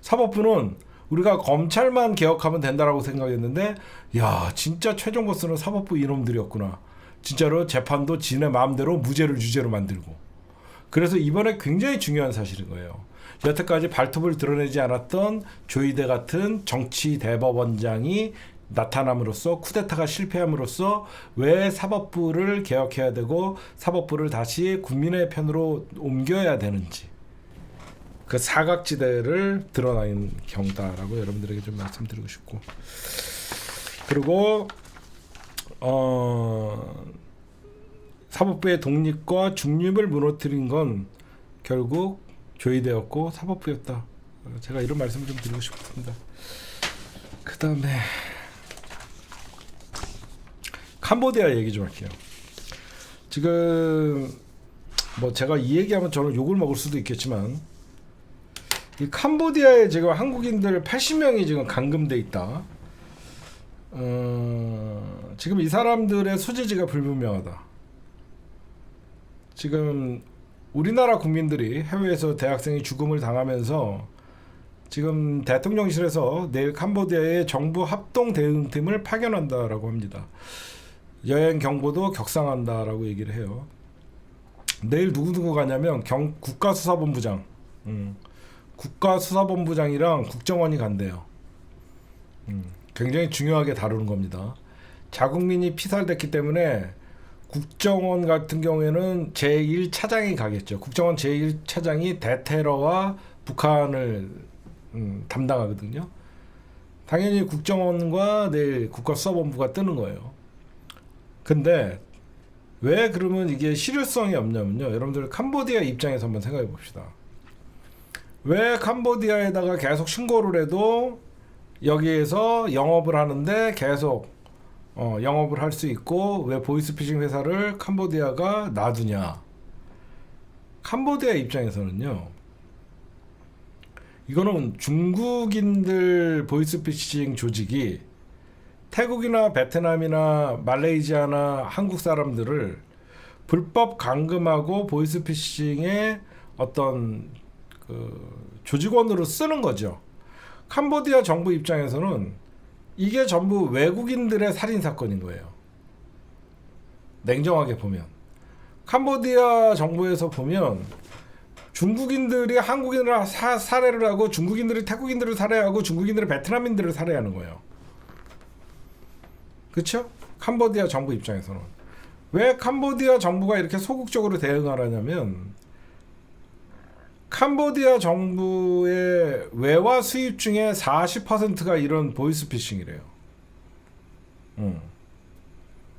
S1: 사법부는 우리가 검찰만 개혁하면 된다라고 생각했는데 야 진짜 최종 보스는 사법부 이놈들이었구나. 진짜로 재판도 지네 마음대로 무죄를 유죄로 만들고. 그래서 이번에 굉장히 중요한 사실인 거예요. 여태까지 발톱을 드러내지 않았던 조희대 같은 정치 대법원장이 나타남으로써 쿠데타가 실패함으로써 왜 사법부를 개혁해야 되고 사법부를 다시 국민의 편으로 옮겨야 되는지 그 사각지대를 드러낸 경우다라고 여러분들에게 좀 말씀드리고 싶고 그리고 사법부의 독립과 중립을 무너뜨린 건 결국 조희대였고 사법부였다. 제가 이런 말씀을 좀 드리고 싶습니다. 그 다음에 캄보디아 얘기 좀 할게요. 지금 뭐 제가 이 얘기하면 저는 욕을 먹을 수도 있겠지만 이 캄보디아에 지금 한국인들 80명이 지금 감금돼 있다. 지금 이 사람들의 수지지가 불분명하다. 지금 우리나라 국민들이 해외에서 대학생이 죽음을 당하면서 지금 대통령실에서 내일 캄보디아에 정부 합동 대응팀을 파견한다라고 합니다. 여행 경보도 격상한다라고 얘기를 해요. 내일 누구 가냐면 국가수사본부장, 국가수사본부장이랑 국정원이 간대요. 굉장히 중요하게 다루는 겁니다. 자국민이 피살됐기 때문에 국정원 같은 경우에는 제1차장이 가겠죠. 국정원 제1차장이 대테러와 북한을 담당하거든요. 당연히 국정원과 내일 국가수사본부가 뜨는 거예요. 근데 왜 그러면 이게 실효성이 없냐면요. 여러분들 캄보디아 입장에서 한번 생각해 봅시다. 왜 캄보디아에다가 계속 신고를 해도 여기에서 영업을 하는데 계속 영업을 할 수 있고 왜 보이스피싱 회사를 캄보디아가 놔두냐. 캄보디아 입장에서는요. 이거는 중국인들 보이스피싱 조직이 태국이나 베트남이나 말레이시아나 한국 사람들을 불법 감금하고 보이스피싱의 어떤 조직원으로 쓰는 거죠. 캄보디아 정부 입장에서는 이게 전부 외국인들의 살인 사건인 거예요. 냉정하게 보면 캄보디아 정부에서 보면 중국인들이 한국인을 살해를 하고 중국인들이 태국인들을 살해하고 중국인들이 베트남인들을 살해하는 거예요. 그렇죠? 캄보디아 정부 입장에서는 왜 캄보디아 정부가 이렇게 소극적으로 대응하냐면 캄보디아 정부의 외화 수입 중에 40%가 이런 보이스피싱이래요.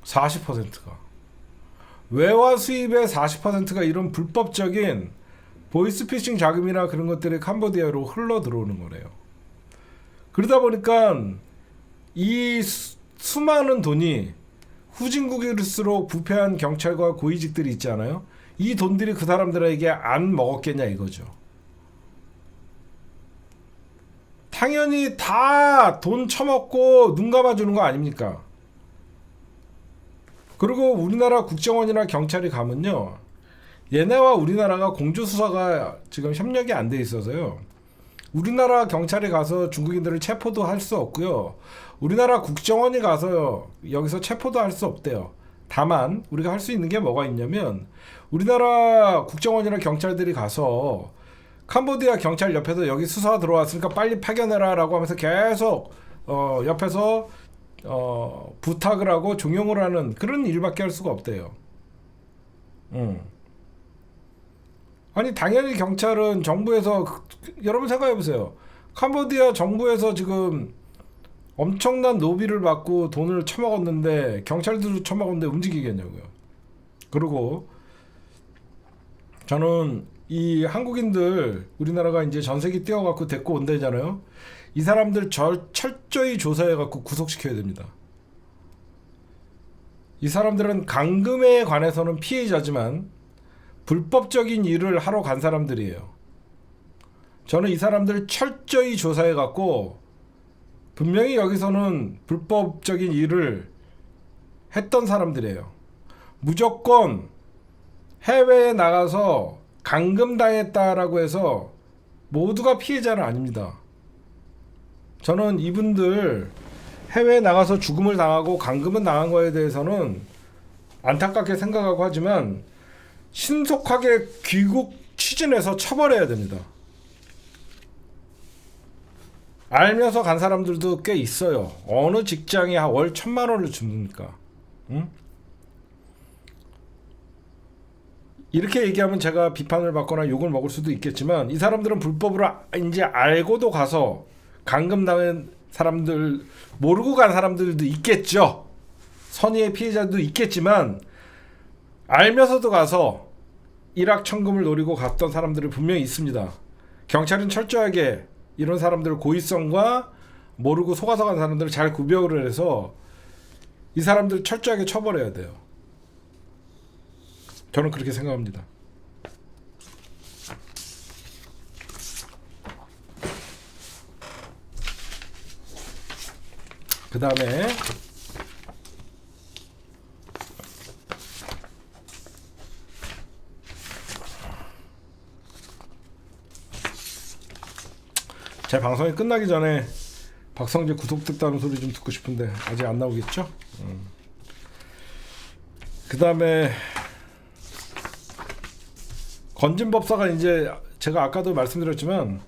S1: 40%가 외화 수입의 40%가 이런 불법적인 보이스피싱 자금이나 그런 것들이 캄보디아로 흘러 들어오는 거래요. 그러다 보니까 이 수많은 돈이 후진국일수록 부패한 경찰과 고위직들이 있잖아요. 이 돈들이 그 사람들에게 안 먹었겠냐 이거죠. 당연히 다 돈 처먹고 눈 감아주는 거 아닙니까? 그리고 우리나라 국정원이나 경찰이 가면요. 얘네와 우리나라가 공조수사가 지금 협력이 안 돼 있어서요. 우리나라 경찰이 가서 중국인들을 체포도 할 수 없고요. 우리나라 국정원이 가서 여기서 체포도 할 수 없대요. 다만 우리가 할 수 있는 게 뭐가 있냐면 우리나라 국정원이나 경찰들이 가서 캄보디아 경찰 옆에서 여기 수사 들어왔으니까 빨리 파견해라 라고 하면서 계속 옆에서 부탁을 하고 종용을 하는 그런 일밖에 할 수가 없대요. 아니 당연히 경찰은 정부에서 여러분 생각해보세요. 캄보디아 정부에서 지금 엄청난 노비를 받고 돈을 처먹었는데 경찰들도 처먹었는데 움직이겠냐고요. 그리고 저는 이 한국인들 우리나라가 이제 전세기 띄워갖고 데리고 온다잖아요. 이 사람들 철저히 조사해갖고 구속시켜야 됩니다. 이 사람들은 감금에 관해서는 피해자지만 불법적인 일을 하러 간 사람들이에요. 저는 이 사람들 철저히 조사해갖고 분명히 여기서는 불법적인 일을 했던 사람들이에요. 무조건 해외에 나가서 감금당했다라고 해서 모두가 피해자는 아닙니다. 저는 이분들 해외에 나가서 죽음을 당하고 감금은 당한 거에 대해서는 안타깝게 생각하고 하지만 신속하게 귀국 추진해서 처벌해야 됩니다. 알면서 간 사람들도 꽤 있어요. 어느 직장이 월 1,000만 원을 줍니까? 응? 이렇게 얘기하면 제가 비판을 받거나 욕을 먹을 수도 있겠지만 이 사람들은 불법으로 이제 알고도 가서 감금당한 사람들 모르고 간 사람들도 있겠죠. 선의의 피해자도 있겠지만 알면서도 가서 일확천금을 노리고 갔던 사람들이 분명히 있습니다. 경찰은 철저하게 이런 사람들을 고의성과 모르고 속아서 간 사람들을 잘 구별을 해서 이 사람들 철저하게 처벌해야 돼요. 저는 그렇게 생각합니다. 그 다음에 제 방송이 끝나기 전에 박성재 구속됐다는 소리 좀 듣고 싶은데 아직 안 나오겠죠? 그 다음에 건진법사가 이제 제가 아까도 말씀드렸지만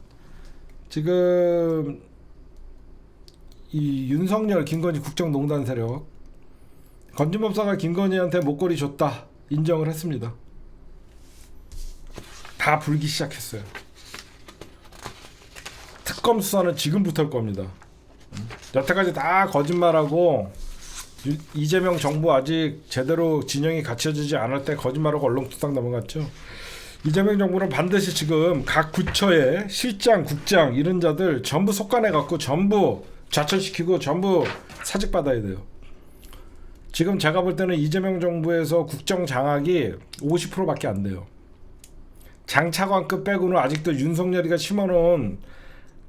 S1: 지금 이 윤석열 김건희 국정농단 세력 건진법사가 김건희한테 목걸이 줬다 인정을 했습니다. 다 불기 시작했어요. 특검 수사는 지금부터 할 겁니다. 여태까지 다 거짓말하고 이재명 정부 아직 제대로 진영이 갖춰지지 않을 때 거짓말하고 얼렁뚱땅 넘어갔죠. 이재명 정부는 반드시 지금 각 구처의 실장, 국장 이런 자들 전부 속간해갖고 전부 좌천시키고 전부 사직받아야 돼요. 지금 제가 볼 때는 이재명 정부에서 국정 장악이 50%밖에 안 돼요. 장차관급 빼고는 아직도 윤석열이가 심어놓은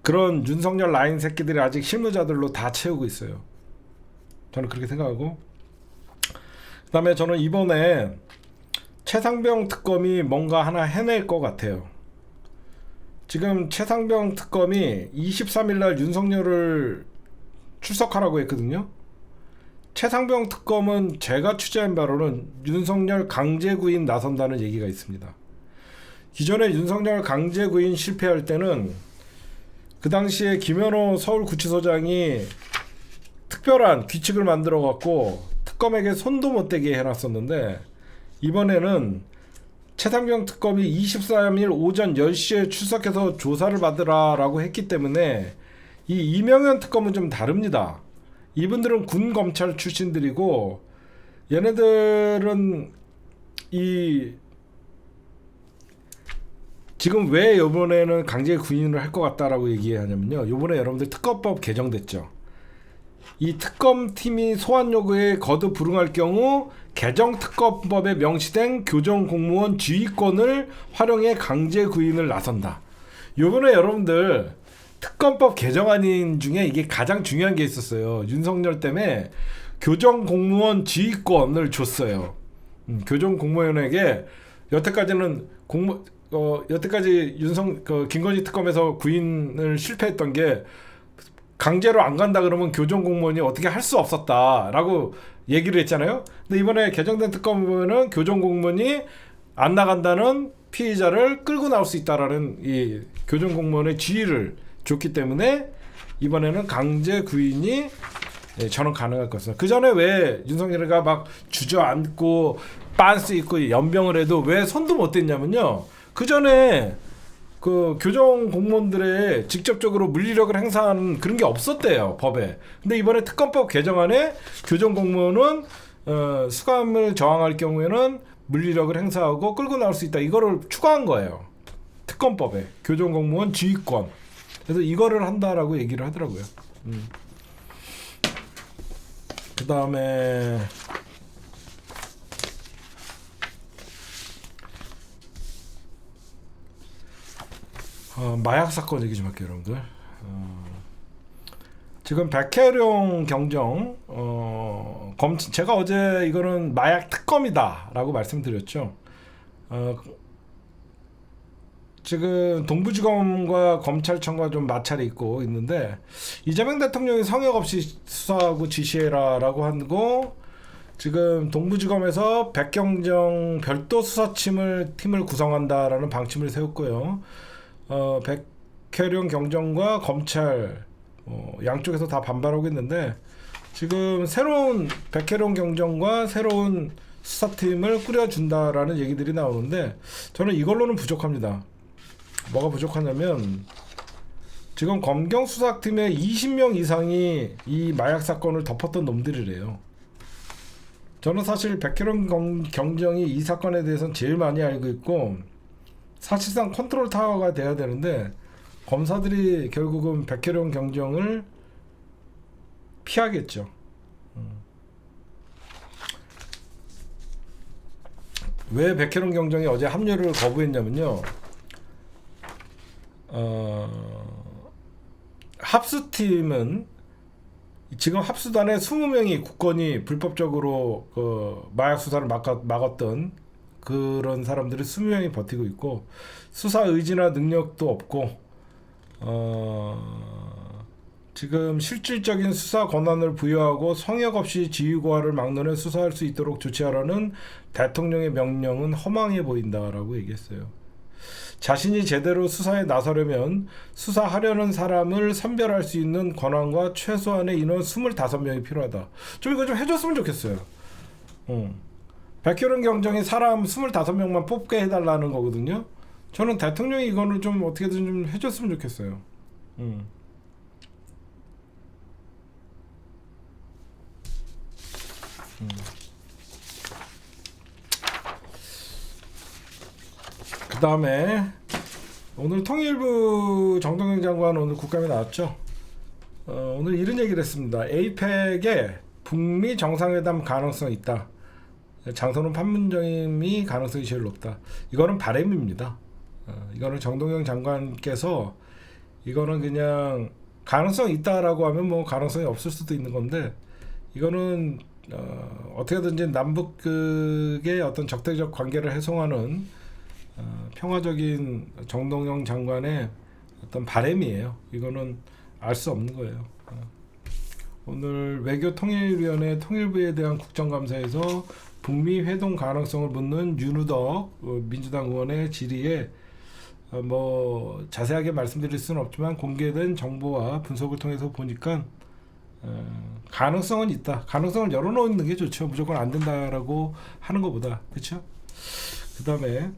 S1: 그런 윤석열 라인 새끼들이 아직 실무자들로 다 채우고 있어요. 저는 그렇게 생각하고, 그 다음에 저는 이번에 최상병 특검이 뭔가 하나 해낼 것 같아요. 지금 최상병 특검이 23일날 윤석열을 출석하라고 했거든요. 최상병 특검은 제가 취재한 바로는 윤석열 강제 구인 나선다는 얘기가 있습니다. 기존에 윤석열 강제 구인 실패할 때는 그 당시에 김현호 서울구치소장이 특별한 규칙을 만들어 갖고 특검에게 손도 못 대게 해놨었는데, 이번에는 최상병 특검이 23일 오전 10시에 출석해서 조사를 받으라라고 했기 때문에 이 이명현 특검은 좀 다릅니다. 이분들은 군 검찰 출신들이고 얘네들은 이 지금 왜 이번에는 강제 구인을 할 것 같다라고 얘기하냐면요, 이번에 여러분들 특검법 개정됐죠. 이 특검팀이 소환 요구에 거듭 불응할 경우 개정 특검법에 명시된 교정 공무원 지휘권을 활용해 강제 구인을 나선다. 요번에 여러분들 특검법 개정안인 중에 이게 가장 중요한 게 있었어요. 윤석열 때문에 교정 공무원 지휘권을 줬어요. 교정 공무원에게 여태까지는 여태까지 김건희 특검에서 구인을 실패했던 게 강제로 안 간다 그러면 교정 공무원이 어떻게 할 수 없었다라고 얘기를 했잖아요. 근데 이번에 개정된 특검 보면은 교정 공무원이 안 나간다는 피의자를 끌고 나올 수 있다라는 이 교정 공무원의 지위를 줬기 때문에 이번에는 강제 구인이 저는 가능할 것 같습니다. 그 전에 왜 윤석열이가 막 주저앉고 빤스 입고 연병을 해도 왜 손도 못 댔냐면요, 그 전에 그 교정 공무원들의 직접적으로 물리력을 행사하는 그런 게 없었대요, 법에. 근데 이번에 특검법 개정안에 교정 공무원은 수감을 저항할 경우에는 물리력을 행사하고 끌고 나올 수 있다, 이거를 추가한 거예요, 특검법에. 교정 공무원 지휘권. 그래서 이거를 한다라고 얘기를 하더라고요. 그 다음에 마약 사건 얘기 좀 할게요, 여러분들. 지금 백혜룡 경정 제가 어제 이거는 마약 특검이다라고 말씀드렸죠. 지금 동부지검과 검찰청과 좀 마찰이 있고 있는데, 이재명 대통령이 성역 없이 수사하고 지시해라라고 하고, 지금 동부지검에서 백경정 별도 수사팀을 구성한다라는 방침을 세웠고요. 백혜룡 경정과 검찰 양쪽에서 다 반발하고 있는데, 지금 새로운 백혜룡 경정과 새로운 수사팀을 꾸려준다라는 얘기들이 나오는데, 저는 이걸로는 부족합니다. 뭐가 부족하냐면, 지금 검경 수사팀의 20명 이상이 이 마약 사건을 덮었던 놈들이래요. 저는 사실 백혜룡 경정이 이 사건에 대해서는 제일 많이 알고 있고, 사실상 컨트롤 타워가 돼야 되는데 검사들이 결국은 백혜룡 경정을 피하겠죠. 왜 백혜룡 경정이 어제 합류를 거부했냐면요, 합수팀은 지금 합수단에 20명이 국건이 불법적으로 그 마약 수사를 막았던 그런 사람들이 20명이 버티고 있고, 수사 의지나 능력도 없고, 지금 실질적인 수사 권한을 부여하고 성역 없이 지휘고하를 막론에 수사할 수 있도록 조치하라는 대통령의 명령은 허망해 보인다라고 얘기했어요. 자신이 제대로 수사에 나서려면 수사하려는 사람을 선별할 수 있는 권한과 최소한의 인원 25명이 필요하다. 좀 이거 좀 해줬으면 좋겠어요. 백혈원 경정이 사람 25명만 뽑게 해달라는 거거든요. 저는 대통령이 이거를 좀 어떻게든 좀 해줬으면 좋겠어요. 그 다음에 오늘 통일부 정동영 장관 오늘 국감에 나왔죠. 오늘 이런 얘기를 했습니다. 에이펙에 북미 정상회담 가능성이 있다. 장선원 판문점이 가능성이 제일 높다. 이거는 바람입니다. 이거는 정동영 장관께서 이거는 그냥 가능성이 있다라고 하면 뭐 가능성이 없을 수도 있는 건데, 이거는 어떻게든지 남북의 어떤 적대적 관계를 해소하는 평화적인 정동영 장관의 어떤 바람이에요. 이거는 알 수 없는 거예요. 오늘 외교통일위원회 통일부에 대한 국정감사에서 북미 회동 가능성을 묻는 윤우덕 민주당 의원의 질의에 뭐 자세하게 말씀드릴 수는 없지만 공개된 정보와 분석을 통해서 보니까 가능성은 있다. 가능성을 열어놓는 게 좋죠. 무조건 안 된다라고 하는 것보다. 그렇죠? 그 다음에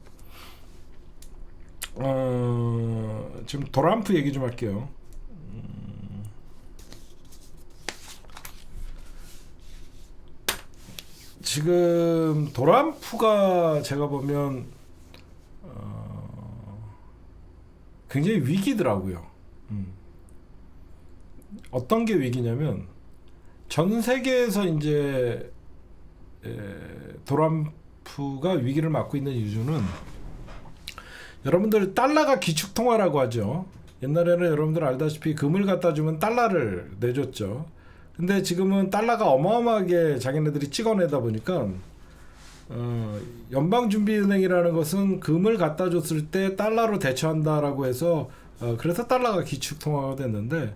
S1: 지금 도란프 얘기 좀 할게요. 지금 도란프가 제가 보면 굉장히 위기더라고요. 어떤 게 위기냐면 전 세계에서 이제 도란프가 위기를 맞고 있는 이유는, 여러분들 달러가 기축통화라고 하죠. 옛날에는 여러분들 알다시피 금을 갖다 주면 달러를 내줬죠. 근데 지금은 달러가 어마어마하게 자기네들이 찍어내다 보니까 연방준비은행이라는 것은 금을 갖다 줬을 때 달러로 대처한다라고 해서 그래서 달러가 기축통화가 됐는데,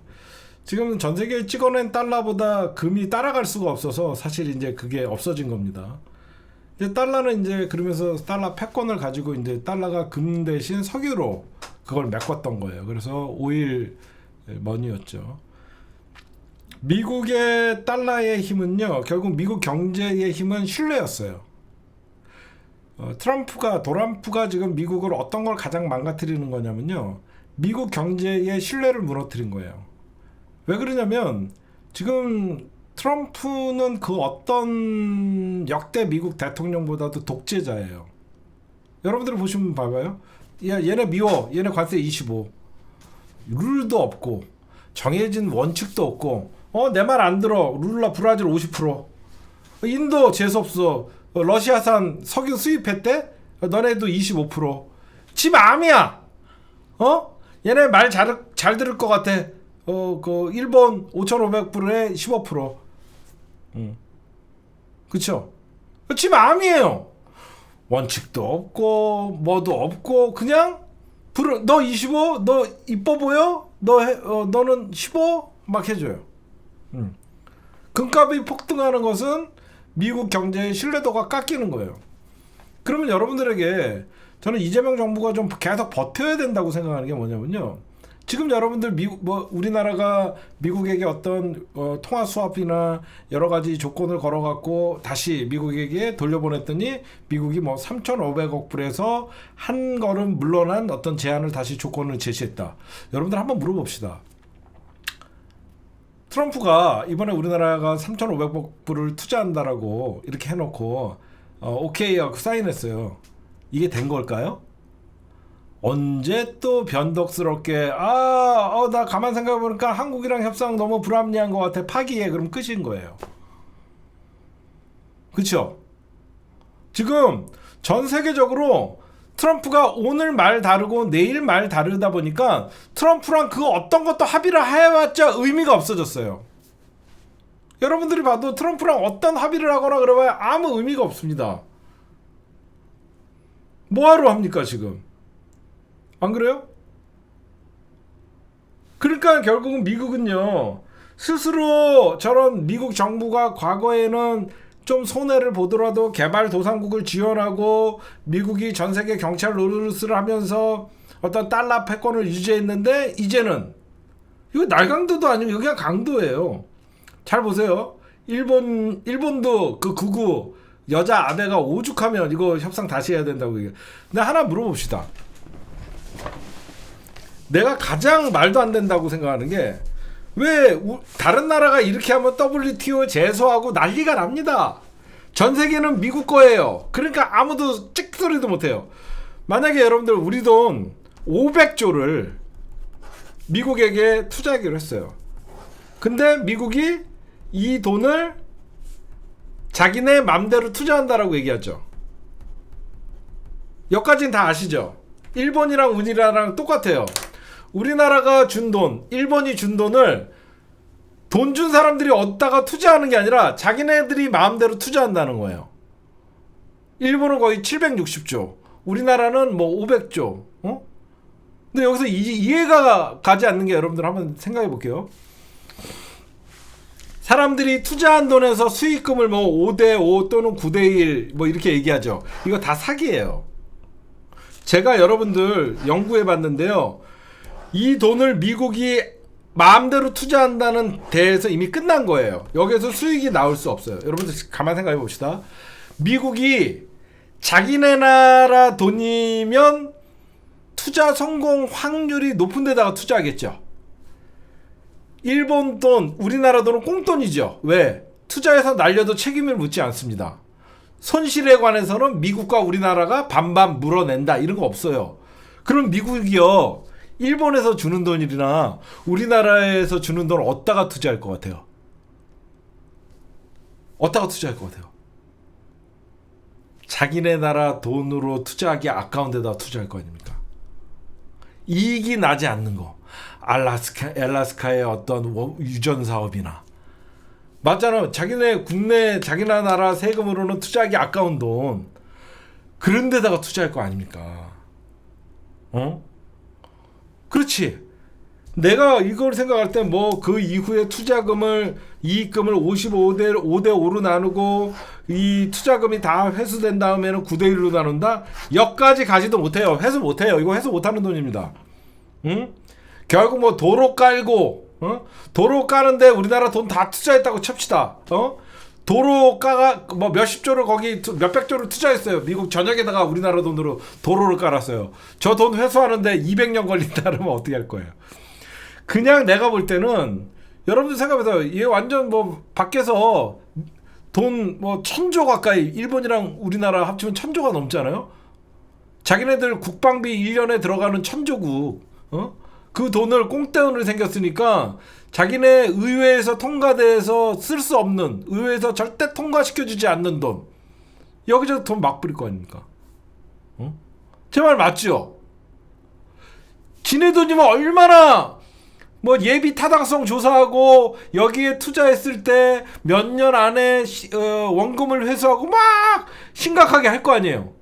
S1: 지금 전 세계에 찍어낸 달러보다 금이 따라갈 수가 없어서 사실 이제 그게 없어진 겁니다. 이제 달러는 이제 그러면서 달러 패권을 가지고 이제 달러가 금 대신 석유로 그걸 메꿨던 거예요. 그래서 오일 머니였죠. 미국의 달러의 힘은요, 결국 미국 경제의 힘은 신뢰였어요. 도란프가 지금 미국을 어떤 걸 가장 망가뜨리는 거냐면요, 미국 경제의 신뢰를 무너뜨린 거예요. 왜 그러냐면 지금 트럼프는 그 어떤 역대 미국 대통령보다도 독재자예요. 여러분들 보시면 봐봐요. 야, 얘네 미워. 얘네 관세 25. 룰도 없고 정해진 원칙도 없고, 내 말 안 들어. 룰라 브라질 50%. 인도 재수없어. 러시아산 석유 수입했대? 너네도 25%. 지 맘이야. 얘네 말 잘 들을 것 같아. 그 일본 5,500불에 15%. 그쵸? 지 맘이에요. 원칙도 없고 뭐도 없고 그냥 너 25? 너 이뻐 보여? 너는 15? 막 해줘요. 금값이 폭등하는 것은 미국 경제의 신뢰도가 깎이는 거예요. 그러면 여러분들에게 저는 이재명 정부가 좀 계속 버텨야 된다고 생각하는 게 뭐냐면요, 지금 여러분들 우리나라가 미국에게 어떤 통화 수합이나 여러 가지 조건을 걸어갖고 다시 미국에게 돌려보냈더니 미국이 뭐 3,500억 불에서 한 걸음 물러난 어떤 제안을 다시 조건을 제시했다. 여러분들 한번 물어봅시다. 트럼프가 이번에 우리나라가 3,500억 불을 투자한다라고 이렇게 해놓고 오케이 하고 사인했어요. 이게 된 걸까요? 언제 또 변덕스럽게 나 가만 생각해보니까 한국이랑 협상 너무 불합리한 것 같아, 파기해, 그럼 끝인 거예요. 그쵸? 지금 전 세계적으로 트럼프가 오늘 말 다르고 내일 말 다르다 보니까 트럼프랑 그 어떤 것도 합의를 해봤자 의미가 없어졌어요. 여러분들이 봐도 트럼프랑 어떤 합의를 하거나 그러면 아무 의미가 없습니다. 뭐하러 합니까 지금? 안 그래요? 그러니까 결국은 미국은요, 스스로 저런 미국 정부가 과거에는 좀 손해를 보더라도 개발도상국을 지원하고 미국이 전세계 경찰 노릇을 하면서 어떤 달러 패권을 유지했는데, 이제는 이거 날강도도 아니고 그냥 강도예요. 잘 보세요. 일본도 그 극우 여자 아내가 오죽하면 이거 협상 다시 해야 된다고 얘기해. 근데 하나 물어봅시다. 내가 가장 말도 안 된다고 생각하는 게, 왜 다른 나라가 이렇게 하면 WTO 제소하고 난리가 납니다. 전 세계는 미국 거예요. 그러니까 아무도 찍소리도 못해요. 만약에 여러분들 우리 돈 500조를 미국에게 투자하기로 했어요. 근데 미국이 이 돈을 자기네 맘대로 투자한다라고 얘기하죠. 여기까지는 다 아시죠? 일본이랑 우리나라랑 똑같아요. 우리나라가 준 돈, 일본이 준 돈을 돈 준 사람들이 얻다가 투자하는 게 아니라 자기네들이 마음대로 투자한다는 거예요. 일본은 거의 760조, 우리나라는 뭐 500조. 근데 여기서 이해가 가지 않는 게, 여러분들 한번 생각해 볼게요. 사람들이 투자한 돈에서 수익금을 뭐 5대5 또는 9대1 뭐 이렇게 얘기하죠. 이거 다 사기예요. 제가 여러분들 연구해 봤는데요, 이 돈을 미국이 마음대로 투자한다는 데에서 이미 끝난 거예요. 여기서 수익이 나올 수 없어요. 여러분들 가만 생각해 봅시다. 미국이 자기네 나라 돈이면 투자 성공 확률이 높은 데다가 투자하겠죠. 일본 돈, 우리나라 돈은 꽁돈이죠. 왜? 투자해서 날려도 책임을 묻지 않습니다. 손실에 관해서는 미국과 우리나라가 반반 물어낸다 이런 거 없어요. 그럼 미국이요, 일본에서 주는 돈이나 우리나라에서 주는 돈 어디다가 투자할 것 같아요? 어디다가 투자할 것 같아요? 자기네 나라 돈으로 투자하기 아까운 데다 투자할 거 아닙니까? 이익이 나지 않는 거, 알래스카의 어떤 유전 사업이나, 맞잖아. 자기네 국내 자기네 나라 세금으로는 투자하기 아까운 돈, 그런 데다가 투자할 거 아닙니까? 그렇지. 내가 이걸 생각할 때 뭐 그 이후에 투자금을, 이익금을 5대5로 나누고 이 투자금이 다 회수된 다음에는 9대1로 나눈다? 여기까지 가지도 못해요. 회수 못해요. 이거 회수 못하는 돈입니다. 응? 결국 뭐 도로 깔고, 도로 까는데 우리나라 돈 다 투자했다고 칩시다. 도로가가 뭐 몇십 조를, 거기 몇백 조를 투자했어요. 미국 전역에다가 우리나라 돈으로 도로를 깔았어요. 저 돈 회수하는데 200년 걸린다 그러면 어떻게 할 거예요? 그냥 내가 볼 때는, 여러분들 생각해보세요. 얘 완전 뭐 밖에서 돈 뭐 1000조 가까이, 일본이랑 우리나라 합치면 1000조가 넘잖아요. 자기네들 국방비 1년에 들어가는 1000조국, 그 돈을 꽁돈으로 생겼으니까 자기네 의회에서 통과돼서 쓸 수 없는, 의회에서 절대 통과시켜주지 않는 돈, 여기저기 돈 막 뿌릴 거 아닙니까? 제 말 맞죠? 지네 돈이면 얼마나 뭐 예비 타당성 조사하고 여기에 투자했을 때 몇 년 안에 원금을 회수하고 막 심각하게 할 거 아니에요.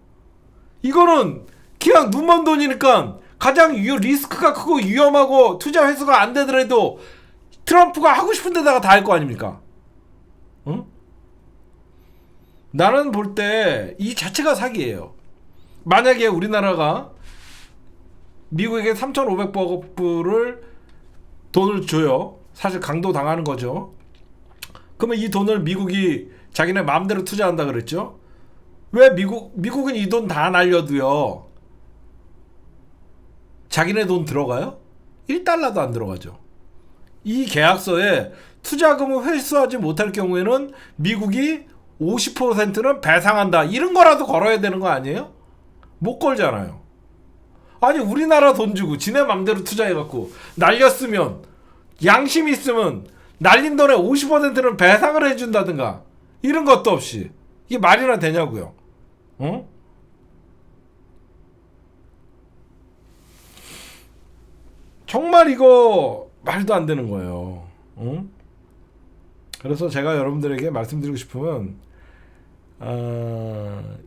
S1: 이거는 그냥 눈먼 돈이니까 가장 리스크가 크고 위험하고 투자 회수가 안 되더라도 트럼프가 하고 싶은 데다가 다 할 거 아닙니까? 나는 볼 때 이 자체가 사기예요. 만약에 우리나라가 미국에게 3,500억 불을 돈을 줘요. 사실 강도 당하는 거죠. 그러면 이 돈을 미국이 자기네 마음대로 투자한다 그랬죠. 왜 미국은 이 돈 다 날려도요, 자기네 돈 들어가요? 1달러도 안 들어가죠. 이 계약서에 투자금을 회수하지 못할 경우에는 미국이 50%는 배상한다, 이런 거라도 걸어야 되는 거 아니에요? 못 걸잖아요. 아니 우리나라 돈 주고 지네 맘대로 투자해갖고 날렸으면, 양심이 있으면 날린 돈의 50%는 배상을 해준다든가, 이런 것도 없이 이게 말이나 되냐고요. 정말 이거 말도 안 되는 거예요. 그래서 제가 여러분들에게 말씀드리고 싶으면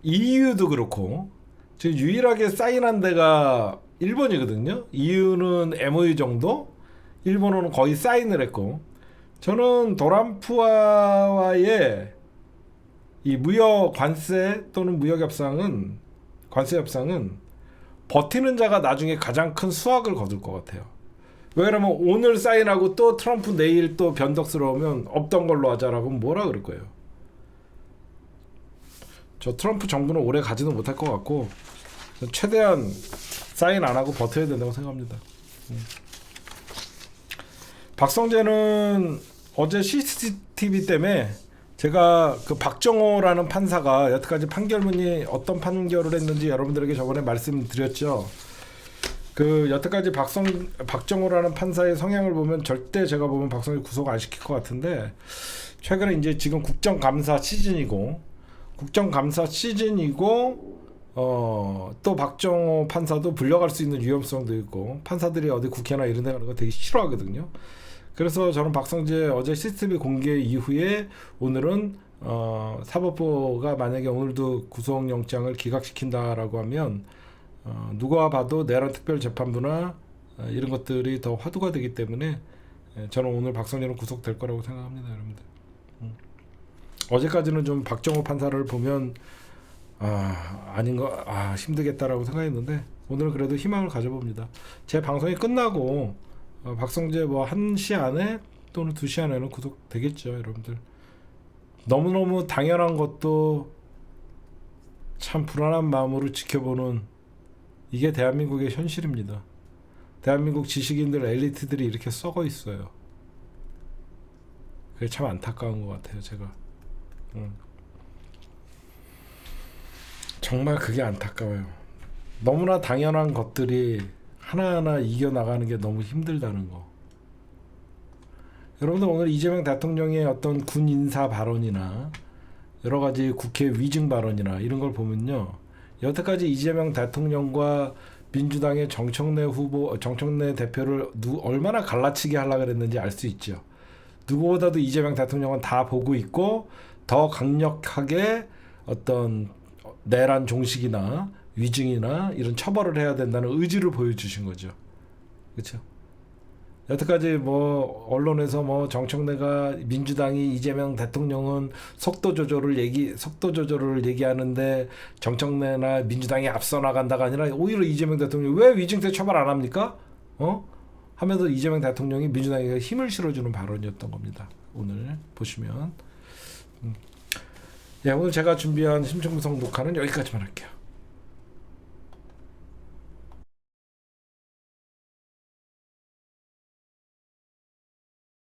S1: EU도 그렇고 지금 유일하게 사인한 데가 일본이거든요. EU는 MOU 정도, 일본은 거의 사인을 했고, 저는 도란푸아와의 이 무역 관세 또는 무역 협상은, 관세 협상은 버티는 자가 나중에 가장 큰 수확을 거둘 것 같아요. 왜 그러면 오늘 사인하고 또 트럼프 내일 또 변덕스러우면 없던 걸로 하자라고 뭐라 그럴 거예요. 저 트럼프 정부는 오래 가지는 못할 것 같고 최대한 사인 안 하고 버텨야 된다고 생각합니다. 박성재는 어제 CCTV 때문에 제가 그 박정호라는 판사가 여태까지 판결문이 어떤 판결을 했는지 여러분들에게 저번에 말씀드렸죠. 그 여태까지 박정호라는 판사의 성향을 보면 절대 제가 보면 박성재 구속 안 시킬 것 같은데, 최근에 이제 지금 국정감사 시즌이고 또 박정호 판사도 불려갈 수 있는 위험성도 있고, 판사들이 어디 국회나 이런 데 가는 거 되게 싫어하거든요. 그래서 저는 박성재 어제 CCTV 공개 이후에 오늘은 사법부가 만약에 오늘도 구속영장을 기각시킨다라고 하면 누가 봐도 내란 특별재판부나 이런 것들이 더 화두가 되기 때문에 저는 오늘 박성재는 구속될 거라고 생각합니다, 여러분들. 어제까지는 좀 박정호 판사를 보면 힘들겠다라고 생각했는데 오늘은 그래도 희망을 가져봅니다. 제 방송이 끝나고 박성재 뭐 1시 안에 또는 2시 안에는 구속되겠죠, 여러분들. 너무너무 당연한 것도 참 불안한 마음으로 지켜보는 이게 대한민국의 현실입니다. 대한민국 지식인들, 엘리트들이 이렇게 썩어 있어요. 그게 참 안타까운 것 같아요, 제가. 정말 그게 안타까워요. 너무나 당연한 것들이 하나하나 이겨나가는 게 너무 힘들다는 거. 여러분들 오늘 이재명 대통령의 어떤 군 인사 발언이나 여러 가지 국회 위증 발언이나 이런 걸 보면요, 여태까지 이재명 대통령과 민주당의 정청래 대표를 얼마나 갈라치게 하려고 그랬는지 알 수 있죠. 누구보다도 이재명 대통령은 다 보고 있고 더 강력하게 어떤 내란 종식이나 위증이나 이런 처벌을 해야 된다는 의지를 보여주신 거죠. 그렇죠? 여태까지 뭐 언론에서 뭐 정청래가 민주당이 이재명 대통령은 속도 조절을 얘기하는데 정청래나 민주당이 앞서 나간다가 아니라 오히려 이재명 대통령이 왜 위증죄 처벌 안 합니까? 하면서 이재명 대통령이 민주당에게 힘을 실어주는 발언이었던 겁니다. 오늘 보시면 오늘 제가 준비한 심층구성 녹화는 여기까지만 할게요.